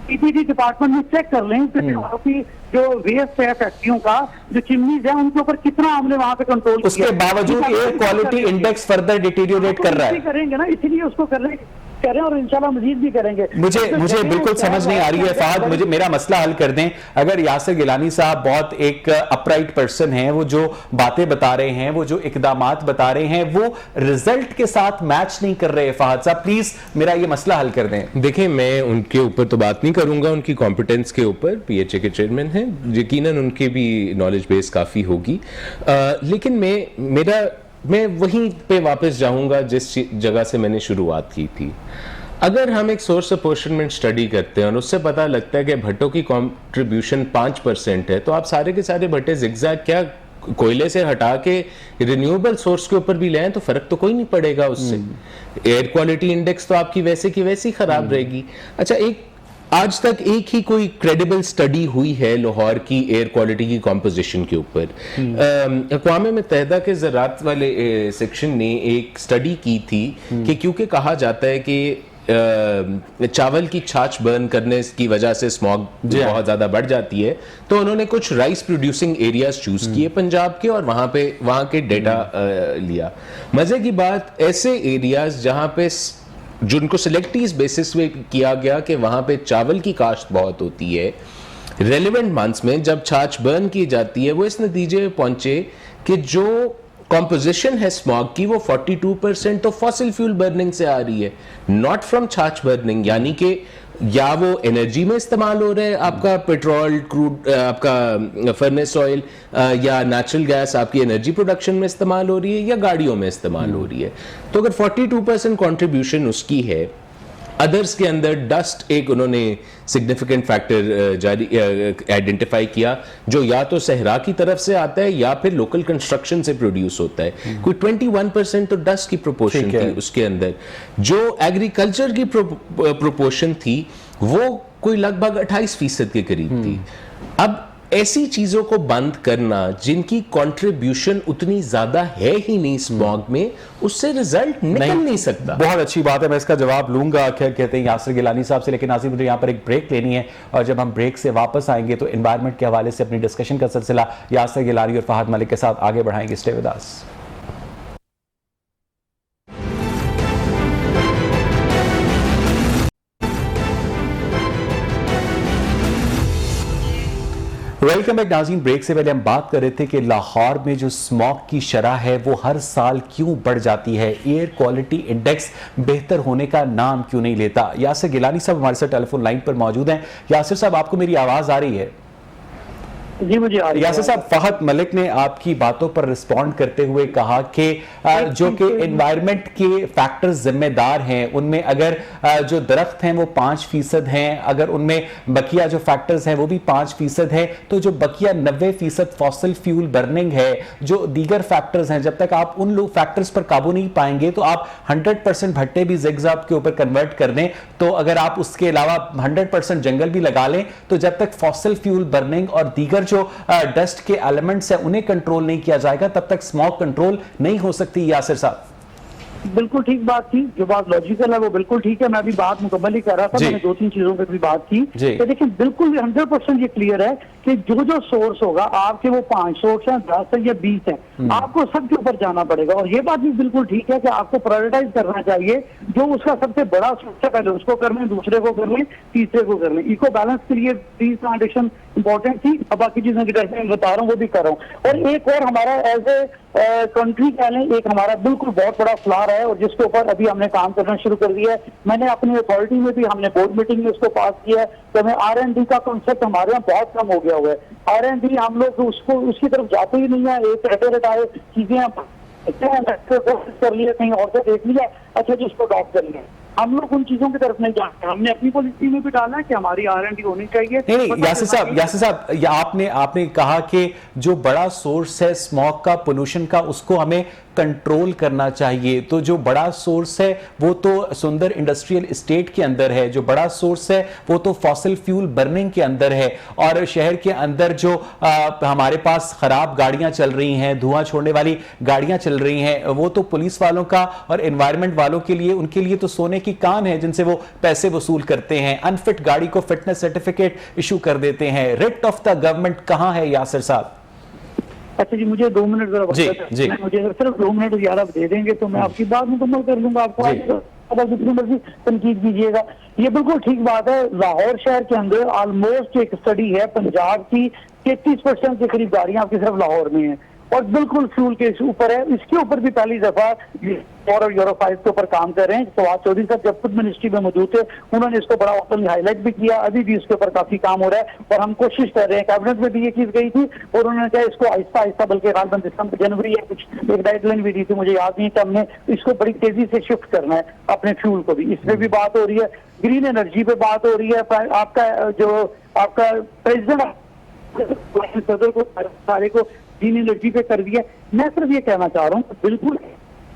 PPG डिपार्टमेंट में चेक कर लें कि जो वेस्ट है फैक्ट्रियों का, जो चिमनीज है उनके ऊपर कितना हमने वहाँ पे कंट्रोल किया। उसके बावजूद air quality index further deteriorate कर रहा है। करेंगे ना, इसीलिए उसको कर रहे करें और इंशाल्लाह मजीद भी करेंगे। मुझे बिल्कुल समझ नहीं आ रही है फहद, मुझे मेरा मसला हल कर दें। अगर यासिर गिलानी साहब बहुत एक अपराइट पर्सन हैं, वो जो बातें बता रहे हैं, वो जो इकदामात बता रहे हैं, वो रिजल्ट के साथ मैच नहीं कर रहे। फहद साहब प्लीज मेरा ये मसला हल कर दें। देखिए, मैं उनके ऊपर तो बात नहीं करूंगा, उनकी कॉम्पिटेंस के ऊपर। PHA के चेयरमैन हैं, यकीनन उनके भी नॉलेज बेस काफ़ी होगी। लेकिन मैं वहीं पे वापस जाऊंगा जिस जगह से मैंने शुरुआत की थी। अगर हम एक सोर्स अपॉर्चनमेंट स्टडी करते हैं और उससे पता लगता है कि भट्टों की कंट्रीब्यूशन 5% है, तो आप सारे के सारे भट्टे जिगजैग क्या कोयले से हटा के रिन्यूएबल सोर्स के ऊपर भी ले आए तो फर्क तो कोई नहीं पड़ेगा उससे। एयर क्वालिटी इंडेक्स तो आपकी वैसे की वैसी खराब रहेगी। अच्छा, एक आज तक एक ही कोई क्रेडिबल स्टडी हुई है लाहौर की एयर क्वालिटी की कॉम्पोजिशन के ऊपर। अक़वाम मुत्तहिदा के ज़राअत वाले सेक्शन ने एक स्टडी की थी कि क्योंकि कहा जाता है कि चावल की छाछ बर्न करने की वजह से स्मॉग बहुत ज्यादा बढ़ जाती है, तो उन्होंने कुछ राइस प्रोड्यूसिंग एरियाज चूज किए पंजाब के और वहां के डेटा लिया। मजे की बात, ऐसे एरियाज जहां पे जिनको सिलेक्टिव बेसिस पे किया गया कि वहां पे चावल की काश्त बहुत होती है, रेलेवेंट मंथ्स में जब छाछ बर्न की जाती है, वो इस नतीजे में पहुंचे कि जो कॉम्पोजिशन है स्मॉग की वो 42% तो फॉसिल फ्यूल बर्निंग से आ रही है, नॉट फ्रॉम छाछ बर्निंग। यानी कि या वो एनर्जी में इस्तेमाल हो रहा है, आपका पेट्रोल, क्रूड, आपका फर्नेस ऑयल या नेचुरल गैस आपकी एनर्जी प्रोडक्शन में इस्तेमाल हो रही है या गाड़ियों में इस्तेमाल हो रही है। तो अगर 42% कंट्रीब्यूशन उसकी है, अदर्स के अंदर डस्ट एक उन्होंने सिग्निफिकेंट फैक्टर जारी आइडेंटिफाई किया जो या तो सहरा की तरफ से आता है या फिर लोकल कंस्ट्रक्शन से प्रोड्यूस होता है। कोई 21% तो डस्ट की प्रोपोर्शन थी उसके अंदर। जो एग्रीकल्चर की प्रोपोर्शन थी वो कोई लगभग 28% के करीब थी। अब ऐसी चीजों को बंद करना जिनकी कंट्रीब्यूशन उतनी ज्यादा है ही नहीं स्मॉग में, उससे रिजल्ट निकल नहीं सकता। बहुत अच्छी बात है, मैं इसका जवाब लूंगा क्या कहते हैं यासिर गिलानी साहब से, लेकिन नासिर मुझे यहाँ पर एक ब्रेक लेनी है और जब हम ब्रेक से वापस आएंगे तो एनवायरनमेंट के हवाले से अपनी डिस्कशन का सिलसिला यासिर गिलानी और फहद मलिक के साथ आगे बढ़ाएंगे। Stay with us. Welcome back नाज़रीन। ब्रेक से पहले हम बात कर रहे थे कि लाहौर में जो स्मॉग की शरह है वो हर साल क्यों बढ़ जाती है, एयर क्वालिटी इंडेक्स बेहतर होने का नाम क्यों नहीं लेता। यासिर गिलानी साहब हमारे साथ टेलीफोन लाइन पर मौजूद हैं। यासिर साहब, आपको मेरी आवाज आ रही है? जी मुझे आ रही है। यासिर साहब, फहद मलिक ने आपकी बातों पर रिस्पॉन्ड करते हुए कहा कि जो कि एनवायरनमेंट के फैक्टर्स जिम्मेदार हैं उनमें अगर जो दरख्त हैं वो 5% हैं, अगर उनमें बकिया जो फैक्टर्स हैं वो भी 5% है, तो जो बकिया 90% फॉसिल फ्यूल बर्निंग है, जो दीगर फैक्टर्स हैं, जब तक आप उन लोग फैक्टर्स पर काबू नहीं पाएंगे तो आप 100% भट्टे भी जिगजैग के ऊपर कन्वर्ट कर दें, तो अगर आप उसके अलावा 100% जंगल भी लगा लें, तो जब तक फॉसिल फ्यूल बर्निंग और दीगर जो डस्ट के एलिमेंट्स हैं उन्हें कंट्रोल नहीं किया जाएगा तब तक स्मॉग कंट्रोल नहीं हो सकती। यासिर साहब, बिल्कुल ठीक बात थी, जो बात लॉजिकल है वो बिल्कुल ठीक है। मैं अभी बात मुकम्मल ही कर रहा था, मैंने 2-3 चीजों पर भी बात की। तो देखिए बिल्कुल 100% ये क्लियर है कि जो जो सोर्स होगा आपके, वो 5 सोर्स हैं, 10 है या 20 है, आपको सबके ऊपर जाना पड़ेगा। और ये बात भी बिल्कुल ठीक है कि आपको प्रायोरिटाइज करना चाहिए, जो उसका सबसे बड़ा सोर्स है पहले उसको कर लें, दूसरे को कर लें, तीसरे को कर लें। इको बैलेंस के लिए ट्री प्लांटेशन इंपॉर्टेंट थी, अब बाकी चीजें जैसे मैं बता रहा हूँ वो भी कर रहा हूँ। और एक और हमारा एज ए कंट्री कह लें, एक हमारा बिल्कुल बहुत बड़ा फ्लॉ है और जिसके ऊपर अभी हमने काम करना शुरू कर दिया है। मैंने अपनी अथॉरिटी में भी, हमने बोर्ड मीटिंग में उसको पास किया है, तो हमें R&D का कॉन्सेप्ट हमारे यहाँ बहुत कम हो गया हुआ है। R&D हम लोग उसको उसकी तरफ जाते ही नहीं है। एक रटे आए चीजें कर लिया, कहीं और से देख लिया, अच्छा जी उसको अडॉप्ट कर लिया। हम लोग उन चीजों की तरफ नहीं जाते। हमने अपनी पॉलिसी में भी डाला है कि हमारी R&D होनी चाहिए। नहीं, यासिर साहब, आपने कहा कि जो बड़ा सोर्स है स्मॉग का, पोल्यूशन का, उसको हमें कंट्रोल करना चाहिए। तो जो बड़ा सोर्स है वो तो सुंदर इंडस्ट्रियल एस्टेट के अंदर है, जो बड़ा सोर्स है वो तो फॉसिल फ्यूल बर्निंग के अंदर है, और शहर के अंदर जो हमारे पास खराब गाड़ियां चल रही हैं, धुआं छोड़ने वाली गाड़ियां चल रही हैं, वो तो पुलिस वालों का और एनवायरनमेंट वालों के लिए, उनके लिए तो सोने की कान है जिनसे वो पैसे वसूल करते हैं। अनफिट गाड़ी को फिटनेस सर्टिफिकेट इशू कर देते हैं। रिट ऑफ द गवर्नमेंट कहां है यासिर साहब? अच्छा जी, मुझे 2 मिनट जरा मुझे सिर्फ 2 मिनट ज़्यादा दे देंगे तो मैं आपकी बात मुकम्मल कर लूंगा। आपको अगर जितनी मर्जी तनकीद कीजिएगा, ये बिल्कुल ठीक बात है। लाहौर शहर के अंदर ऑलमोस्ट एक स्टडी है पंजाब की, 33% के करीब गाड़ियां आपकी सिर्फ लाहौर में है और बिल्कुल फ्यूल के ऊपर है। इसके ऊपर भी पहली दफा और यूरो 5 के ऊपर काम कर रहे हैं। फवाद चौधरी साहब जब खुद मिनिस्ट्री में मौजूद थे उन्होंने इसको बड़ा ओपनली हाईलाइट भी किया, अभी भी इसके ऊपर काफी काम हो रहा है और हम कोशिश कर रहे हैं। कैबिनेट में भी ये चीज गई थी और उन्होंने कहा इसको आहिस्ता आहिस्ता, बल्कि गालबन दिसंबर जनवरी या कुछ एक गाइडलाइन भी दी थी, मुझे याद नहीं, कि हमने इसको बड़ी तेजी से शिफ्ट करना है अपने फ्यूल को भी। इसमें भी बात हो रही है, ग्रीन एनर्जी पे बात हो रही है। आपका प्रेसिडेंट सदर को सारे को ग्रीन एनर्जी पे कर दिया। मैं सिर्फ ये कहना चाह रहा हूँ बिल्कुल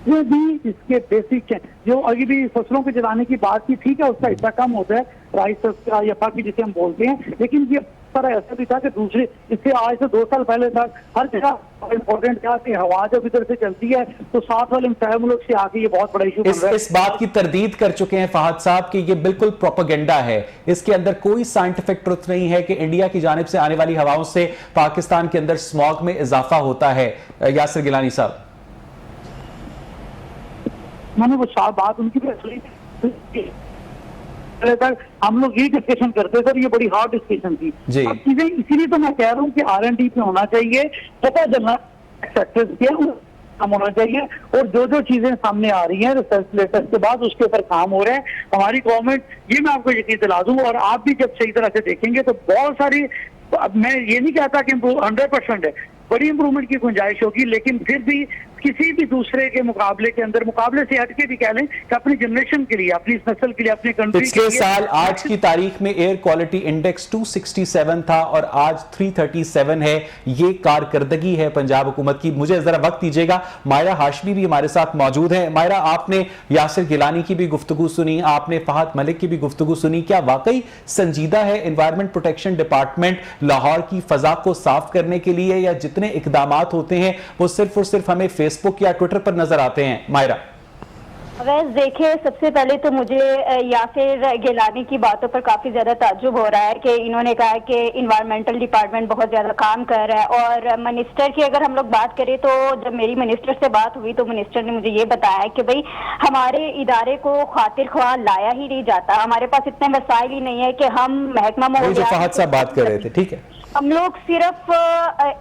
ये भी इसके बेसिक जो अभी भी फसलों के जलाने की बात की, ठीक है उसका हिस्सा कम होता है राइस का या बाकी जिसे हम बोलते हैं, लेकिन ये सारा ऐसा भी था कि दूसरे इससे आज से 2 साल पहले तक हर जगह इम्पोर्टेंट था कि हवा जब इधर से चलती है तो साथ वाले मुसाहिब मुल्क से आके ये बहुत बड़ा इशू बन रहा है। इस बात की तरदीद कर चुके हैं फहद साहब कि ये बिल्कुल प्रोपेगेंडा है, इसके अंदर कोई साइंटिफिक ट्रुथ नहीं है कि इंडिया की जानिब से आने वाली हवाओं से पाकिस्तान के अंदर स्मॉग में इजाफा होता है। यासिर गिलानी साहब, मैंने वो बात उनकी भी असली तक हम लोग ये डिस्कशन करते थे, ये बड़ी हार्ड डिस्कशन थी। अब चीजें इसीलिए तो मैं कह रहा हूँ कि R&D पे होना चाहिए, पता चलना सेक्टर्स क्या काम होना चाहिए और जो चीजें सामने आ रही हैं रिसर्च लेटर्स के बाद उसके ऊपर काम हो रहे हैं हमारी गवर्नमेंट। ये मैं आपको यकीन दिला दूं और आप भी जब सही तरह से देखेंगे तो बहुत सारी, मैं ये नहीं कहता कि 100% है, बड़ी इंप्रूवमेंट की गुंजाइश होगी, लेकिन फिर भी किसी भी दूसरे के मुकाबले के अंदर, मुकाबले से हट के भी कह लें कि अपनी जनरेशन के लिए, अपनी नस्ल के लिए, अपनी कंट्री के लिए। पिछले साल आज की तारीख में एयर क्वालिटी इंडेक्स 267 था और आज 337 है। ये कारकर्दगी है पंजाब हुकूमत की। मुझे जरा वक्त दीजिएगा, मायरा हाशमी भी हमारे साथ मौजूद है। मायरा, आपने यासिर गिलानी की भी गुफ्तगू सुनी, आपने फहद मलिक की भी गुफ्तगू सुनी, क्या वाकई संजीदा है एनवायरमेंट प्रोटेक्शन डिपार्टमेंट लाहौर की फजा को साफ करने के लिए, या जितने इकदामात होते हैं वो सिर्फ और सिर्फ हमें फेसबुक या ट्विटर पर नजर आते हैं? मायरा, वैसे देखिए, सबसे पहले तो मुझे यासिर गिलानी की बातों पर काफी ज्यादा ताज्जुब हो रहा है कि इन्होंने कहा कि इन्वायरमेंटल डिपार्टमेंट बहुत ज्यादा काम कर रहा है। और मिनिस्टर की अगर हम लोग बात करें तो जब मेरी मिनिस्टर से बात हुई तो मिनिस्टर ने मुझे ये बताया कि भाई हमारे इदारे को खातिर ख्वाह लाया ही नहीं जाता, हमारे पास इतने वसाइल ही नहीं है कि हम महकमा में जो फहद साहब बात कर रहे थे, ठीक है, हम लोग सिर्फ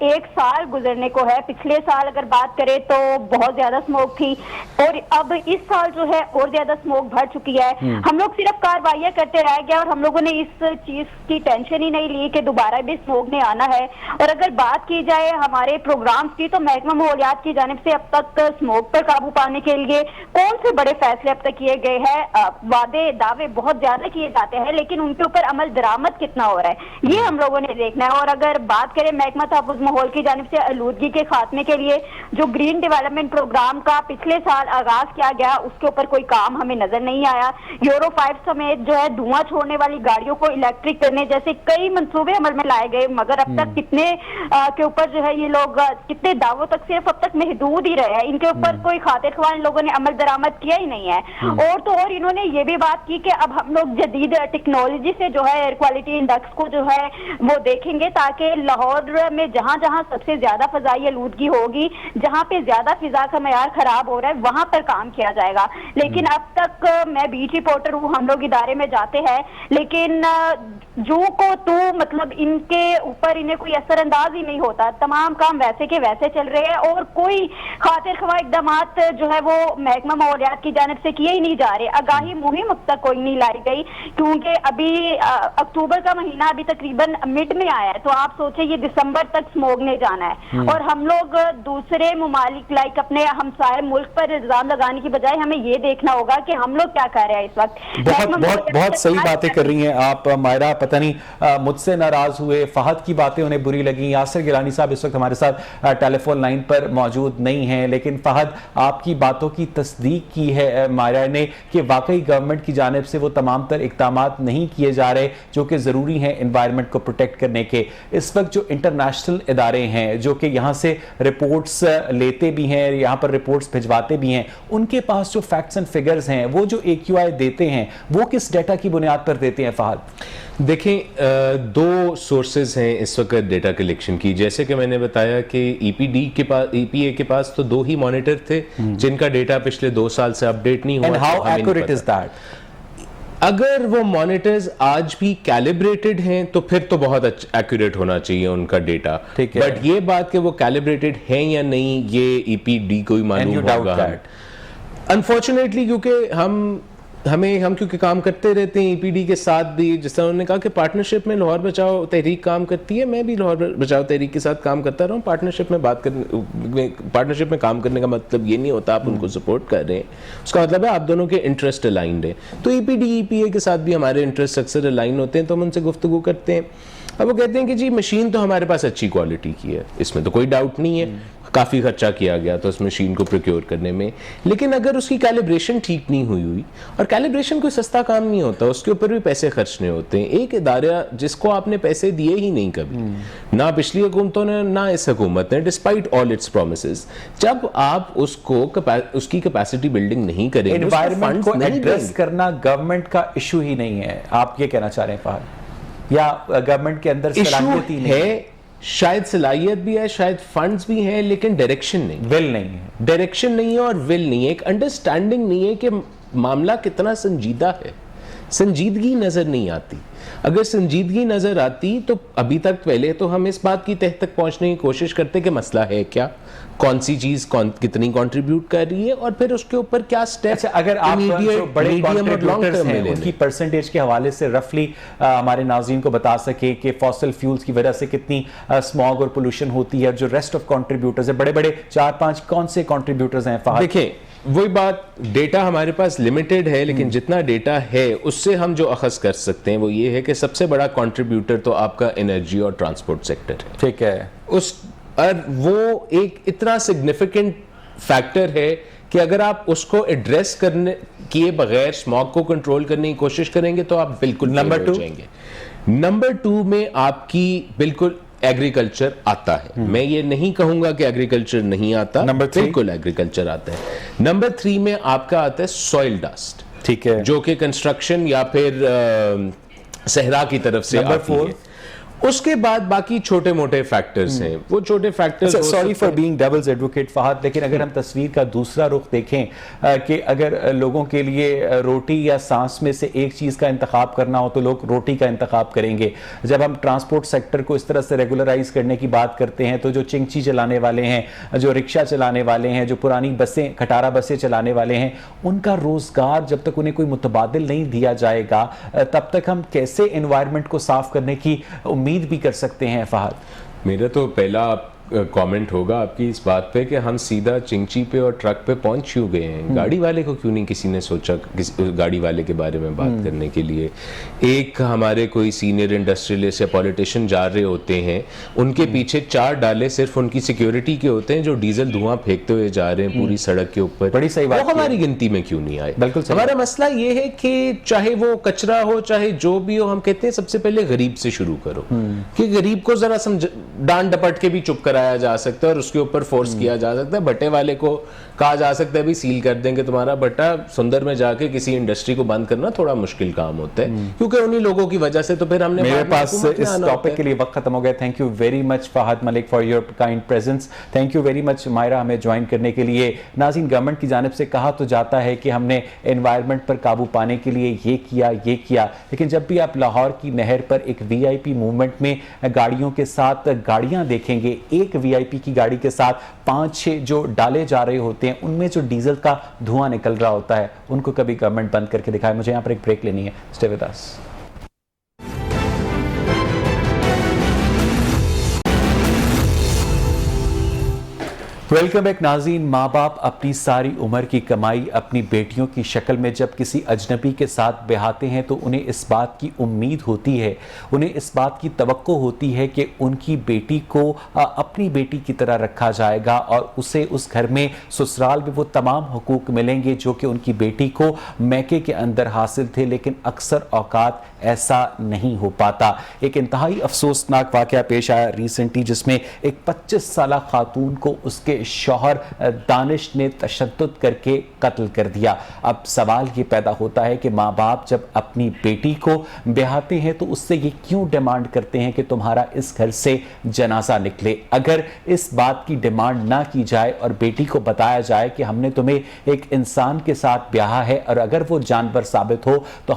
1 साल गुजरने को है। पिछले साल अगर बात करें तो बहुत ज्यादा स्मोक थी और अब इस साल जो है और ज्यादा स्मोक बढ़ चुकी है। हम लोग सिर्फ कार्रवाइयां करते रह गए और हम लोगों ने इस चीज की टेंशन ही नहीं ली कि दोबारा भी स्मोक ने आना है। और अगर बात की जाए हमारे प्रोग्राम्स की तो महकमा माहौलियात की जानिब से अब तक स्मोक पर काबू पाने के लिए कौन से बड़े फैसले अब तक किए गए हैं। वादे दावे बहुत ज्यादा किए जाते हैं लेकिन उनके ऊपर अमल दरामद कितना हो रहा है ये हम लोगों ने देखना है। और अगर बात करें महकमा तहफ़्फ़ुज़ माहौल की जानिब से आलूदगी के खात्मे के लिए जो ग्रीन डेवलपमेंट प्रोग्राम का पिछले साल आगाज किया गया उसके ऊपर कोई काम हमें नजर नहीं आया। यूरो 5 समेत जो है धुआं छोड़ने वाली गाड़ियों को इलेक्ट्रिक करने जैसे कई मंसूबे अमल में लाए गए, मगर अब तक कितने के ऊपर जो है ये लोग कितने दावों तक सिर्फ अब तक महदूद ही रहे हैं, इनके ऊपर कोई खातिर ख्वाह इन लोगों ने अमल दरामद किया ही नहीं है। और तो और इन्होंने ये भी बात की कि अब हम लोग जदीद टेक्नोलॉजी से जो है एयर क्वालिटी इंडेक्स को जो है वो देखेंगे ताकि लाहौर में जहां जहां सबसे ज्यादा फजाई आलूदगी होगी, जहां पे ज्यादा फिजा का मयार खराब हो रहा है वहां पर काम किया जाएगा। लेकिन अब तक मैं बीट रिपोर्टर हूँ, हम लोग इदारे में जाते हैं लेकिन जो को तो मतलब इनके ऊपर इन्हें कोई असरअंदाज ही नहीं होता, तमाम काम वैसे के वैसे चल रहे हैं और कोई खातिर ख्वाह इक़दामात जो है वो महकमा माहौलियात की जानिब से किए ही नहीं जा रहे। आगाही मुहिम अब तक कोई नहीं लाई गई क्योंकि अभी अक्टूबर का महीना अभी तकरीबन मिड में आया है, तो आप सोचे ये दिसंबर तक स्मोक ने जाना है और हम लोग दूसरे ममालिक लाइक अपने हमसाये मुल्क पर इल्जाम लगाने की बजाय हमें ये देखना होगा कि हम लोग क्या कर रहे हैं इस वक्त। बहुत सही बातें कर रही हैं आप मायरा, पता नहीं मुझसे नाराज हुए, फहद की बातें उन्हें बुरी लगी। यासिर गिलानी साहब इस वक्त हमारे साथ टेलीफोन लाइन पर मौजूद नहीं है, लेकिन फहद आपकी बातों की तस्दीक की है मायरा ने कि वाकई गवर्नमेंट की जानिब से वो तमाम तर इक़दामात नहीं किए जा रहे जो कि ज़रूरी हैं एनवायरनमेंट को प्रोटेक्ट करने के। इस वक्त जो इंटरनेशनल इदारे हैं जो कि यहाँ से रिपोर्ट्स लेते भी हैं, यहाँ पर रिपोर्ट्स भिजवाते भी हैं, उनके पास जो फैक्ट्स एंड फिगर्स हैं वो जो AQI देते हैं वो किस डेटा की बुनियाद पर देते हैं फहद? देखें, 2 सोर्सेज हैं इस वक्त डेटा कलेक्शन की। जैसे कि मैंने बताया कि EPD के पास, EPA के पास तो 2 ही मॉनिटर थे जिनका डेटा पिछले 2 साल से अपडेट नहीं हुआ। And how accurate is that? अगर वो मॉनिटर्स आज भी कैलिब्रेटेड हैं तो फिर तो बहुत एक्यूरेट होना चाहिए उनका डेटा, ठीक है। बट ये बात कि वो कैलिब्रेटेड हैं या नहीं ये ईपीडी को ही मालूम होगा। अनफॉर्चुनेटली क्योंकि हम क्योंकि काम करते रहते हैं ईपीडी के साथ भी, जिस तरह उन्होंने कहा कि पार्टनरशिप में लाहौर बचाओ तहरीक काम करती है, मैं भी लाहौर बचाओ तहरीक के साथ काम करता रहा हूँ। पार्टनरशिप में काम करने का मतलब ये नहीं होता आप उनको सपोर्ट कर रहे हैं, उसका मतलब है आप दोनों के इंटरेस्ट अलाइंड है। तो ईपीडी ईपीए के साथ भी हमारे इंटरेस्ट अक्सर अलाइन होते हैं, तो हम उनसे गुफ्तगू करते हैं। अब वो कहते हैं कि जी मशीन तो हमारे पास अच्छी क्वालिटी की है, इसमें तो कोई डाउट नहीं है, काफ़ी खर्चा किया गया तो उस मशीन को प्रोक्योर करने में, लेकिन अगर उसकी कैलिब्रेशन ठीक नहीं हुई और कैलिब्रेशन कोई सस्ता काम नहीं होता, उसके ऊपर भी पैसे खर्चने होते हैं। एक इदारा जिसको आपने पैसे दिए ही नहीं कभी, ना पिछली हुकूमतों ने ना इस हुकूमत ने, डिस्पाइट ऑल इट्स प्रोमिसेस, जब आप उसकी कैपेसिटी बिल्डिंग नहीं करेंगे, एनवायरनमेंट को एड्रेस करना गवर्नमेंट का इशू ही नहीं है, आप ये कहना चाह रहे हैं फहद, या गवर्नमेंट के अंदर सलाहियत ही नहीं है? शायद सलाहियत भी है, शायद फंड्स भी हैं, लेकिन डायरेक्शन नहीं, विल नहीं है। डायरेक्शन नहीं है और विल नहीं है, एक अंडरस्टैंडिंग नहीं है कि मामला कितना संजीदा है, संजीदगी नजर नहीं आती। अगर संजीदगी नजर आती तो अभी तक पहले तो हम इस बात की तह तक पहुंचने की कोशिश करते कि मसला है क्या, कौन सी चीज कितनी कंट्रीब्यूट कर रही है और फिर उसके ऊपर क्या स्टेप। अच्छा, अगर आप जो बड़े कंट्रीब्यूटर्स हैं उनकी परसेंटेज के हवाले से रफली हमारे नाज़रीन को बता सके कि फॉसिल फ्यूल्स की वजह से कितनी स्मॉग और पोल्यूशन होती है, जो रेस्ट ऑफ कंट्रीब्यूटर्स है, बड़े बड़े 4-5 कौन से कंट्रीब्यूटर्स हैं फहद? देखिए वही बात, डेटा हमारे पास लिमिटेड है, लेकिन जितना डेटा है उससे हम जो अखज़ कर सकते हैं वो ये है कि सबसे बड़ा कंट्रीब्यूटर तो आपका एनर्जी और ट्रांसपोर्ट सेक्टर है। ठीक है, और वो एक इतना सिग्निफिकेंट फैक्टर है कि अगर आप उसको एड्रेस करने किए बगैर स्मॉग को कंट्रोल करने की कोशिश करेंगे तो आप बिल्कुल नंबर 2 जाएंगे। नंबर 2 में आपकी बिल्कुल एग्रीकल्चर आता है, मैं ये नहीं कहूंगा कि एग्रीकल्चर नहीं आता, नंबर 3 बिल्कुल एग्रीकल्चर आता है। नंबर 3 में आपका आता है सॉइल डस्ट, ठीक है, जो कि कंस्ट्रक्शन या फिर सहरा की तरफ से आती है। उसके बाद बाकी छोटे मोटे फैक्टर्स हैं, वो छोटे factors. Sorry for being devil's advocate Fahad, लेकिन अगर हम तस्वीर का दूसरा रुख देखें कि अगर लोगों के लिए रोटी या सांस में से एक चीज़ का इंतखाब करना हो तो लोग रोटी का इंतखाब करेंगे। जब हम ट्रांसपोर्ट सेक्टर को इस तरह से रेगुलराइज करने की बात करते हैं तो जो चिंगची चलाने वाले हैं, जो रिक्शा चलाने वाले हैं, जो पुरानी बसें खटारा बसें चलाने वाले हैं, उनका रोज़गार जब तक उन्हें कोई मुतबादिल नहीं दिया जाएगा तब तक हम कैसे एनवायरनमेंट को साफ करने की उम्मीद भी कर सकते हैं फहद? मेरा तो पहला कमेंट होगा आपकी इस बात पे कि हम सीधा चिंची पे और ट्रक पे पहुंच क्यों गए हैं। गाड़ी वाले को क्यों नहीं किसी ने सोचा गाड़ी वाले के बारे में बात करने के लिए। एक हमारे कोई सीनियर इंडस्ट्रियलिस्ट या पॉलिटिशियन जा रहे होते हैं, उनके पीछे 4 डाले सिर्फ उनकी सिक्योरिटी के होते हैं जो डीजल धुआं फेंकते हुए जा रहे हैं पूरी सड़क के ऊपर। बड़ी सही बात, वो हमारी गिनती में क्यों नहीं आए? बिल्कुल हमारा मसला ये है कि चाहे वो कचरा हो चाहे जो भी हो, हम कहते हैं सबसे पहले गरीब से शुरू करो, कि गरीब को जरा डांट डपट के भी चुप कराया जा सकता है और उसके ऊपर फोर्स किया जा सकता है। भट्टे वाले को कहा जा सकता है भी सील कर देंगे तुम्हारा भट्टा, सुंदर में जाके किसी इंडस्ट्री को बंद करना थोड़ा मुश्किल काम होता है क्योंकि उन्हीं लोगों की वजह से तो फिर हमने मेरे पास इस टॉपिक के लिए वक्त खत्म हो गया। Thank you very much Fahad Malik for your kind presence. Thank you very much Maira हमें ज्वाइन करने के लिए। नाज़रीन, गवर्नमेंट की जानिब से कहा तो जाता है कि हमने एनवायरनमेंट पर काबू पाने के लिए ये किया, लेकिन जब भी आप लाहौर की नहर पर एक वीआईपी मूवमेंट में गाड़ियों के साथ गाड़ियां देखेंगे, एक वीआईपी की गाड़ी के साथ 5-6 जो डाले जा रहे होते हैं, उनमें जो डीजल का धुआं निकल रहा होता है, उनको कभी गवर्नमेंट बंद करके दिखाए। मुझे यहाँ पर एक ब्रेक लेनी है। Stay with us. Welcome back नाज़रीन। माँ बाप अपनी सारी उम्र की कमाई अपनी बेटियों की शक्ल में जब किसी अजनबी के साथ बहाते हैं तो उन्हें इस बात की उम्मीद होती है, उन्हें इस बात की तवक्को होती है कि उनकी बेटी को अपनी बेटी की तरह रखा जाएगा और उसे उस घर में ससुराल में वो तमाम हुकूक मिलेंगे जो कि उनकी बेटी को मैके के अंदर हासिल थे। लेकिन अक्सर औकात ऐसा नहीं हो पाता। एक इंतहाई अफसोसनाक वाक़या पेश आया रिसेंटली जिसमें एक 25 साला खातून को उसके के शौहर दानिश ने तशद्दुद करके कत्ल कर दिया। अब सवाल ये पैदा होता है कि माँ बाप जब अपनी बेटी को ब्याहते हैं तो उससे ये क्यों डिमांड करते हैं कि तुम्हारा इस घर से जनाजा निकले। अगर इस बात की डिमांड ना की जाए और बेटी को बताया जाए कि हमने तुम्हें एक इंसान के साथ ब्याहा है और अगर वो जानवर साबित हो तो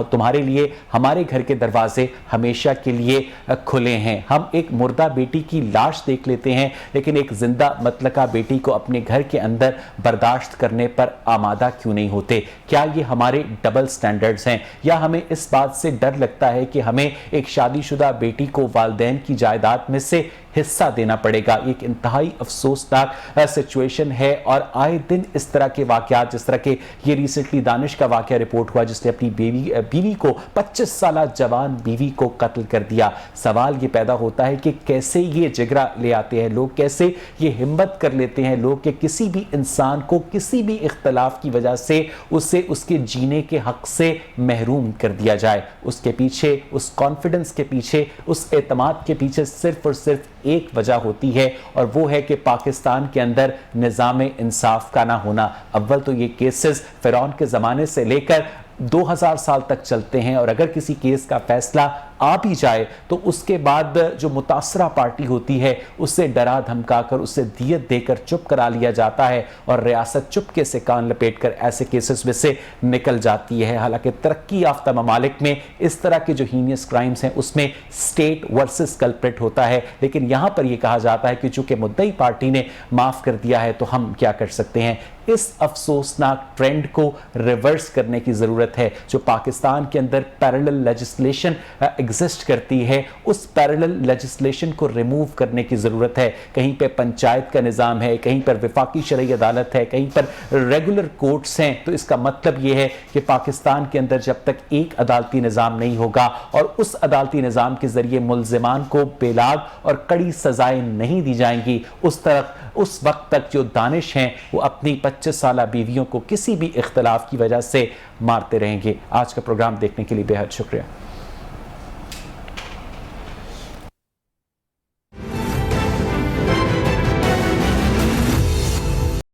तुम्हारे लिए हमारे घर के दरवाजे हमेशा के लिए खुले हैं। हम एक मुर्दा बेटी की लाश देख लेते हैं लेकिन एक जिंदा मतलका बेटी को अपने घर के अंदर बर्दाश्त करने पर आमादा क्यों नहीं होते। क्या ये हमारे डबल स्टैंडर्ड्स हैं या हमें इस बात से डर लगता है कि हमें एक शादीशुदा बेटी को वालिदैन की जायदाद में से हिस्सा देना पड़ेगा। एक इंतहाई अफसोसनाक सिचुएशन है और आए दिन इस तरह के वाकयात, जिस तरह के ये रिसेंटली दानिश का वाकया रिपोर्ट हुआ जिसने अपनी बीवी को 25 साल जवान बीवी को कत्ल कर दिया। सवाल ये पैदा होता है कि कैसे ये जिगरा ले आते हैं लोग, कैसे ये हिम्मत कर लेते हैं लोग कि किसी भी इंसान को किसी भी इख्तलाफ की वजह से उसे उसके जीने के हक से महरूम कर दिया जाए। उसके पीछे, उस कॉन्फिडेंस के पीछे, उस एतमाद के पीछे सिर्फ और सिर्फ एक वजह होती है और वो है कि पाकिस्तान के अंदर निज़ाम इंसाफ का ना होना। अव्वल तो ये केसेस फिरौन के ज़माने से लेकर 2000 साल तक चलते हैं और अगर किसी केस का फैसला आ भी जाए तो उसके बाद जो मुतासरा पार्टी होती है उससे डरा धमकाकर उससे दियत देकर चुप करा लिया जाता है और रियासत चुपके से कान लपेटकर ऐसे केसेस में से निकल जाती है। हालांकि तरक्की याफ्ता ममालिक में इस तरह के जो हीनियस क्राइम्स हैं उसमें स्टेट वर्सेस कल्प्रिट होता है, लेकिन यहां पर यह कहा जाता है कि चूंकि मुद्दई पार्टी ने माफ कर दिया है तो हम क्या कर सकते हैं। इस अफसोसनाक ट्रेंड को रिवर्स करने की जरूरत है। जो पाकिस्तान के अंदर पैरेलल लेजिस्लेशन एग्जिस्ट करती है उस पैरेलल लेजिस्लेशन को रिमूव करने की जरूरत है। कहीं पे पंचायत का निज़ाम है, कहीं पर विफाकी शरई अदालत है, कहीं पर रेगुलर कोर्ट्स हैं, तो इसका मतलब यह है कि पाकिस्तान के अंदर जब तक एक अदालती निज़ाम नहीं होगा और उस अदालती निज़ाम के जरिए मुल्जिमान को बेलाग और कड़ी सजाएं नहीं दी जाएंगी, उस वक्त तक जो दानिश हैं वो अपनी 25 साल बीवियों को किसी भी इख्तलाफ की वजह से मारते रहेंगे। आज का प्रोग्राम देखने के लिए बेहद शुक्रिया।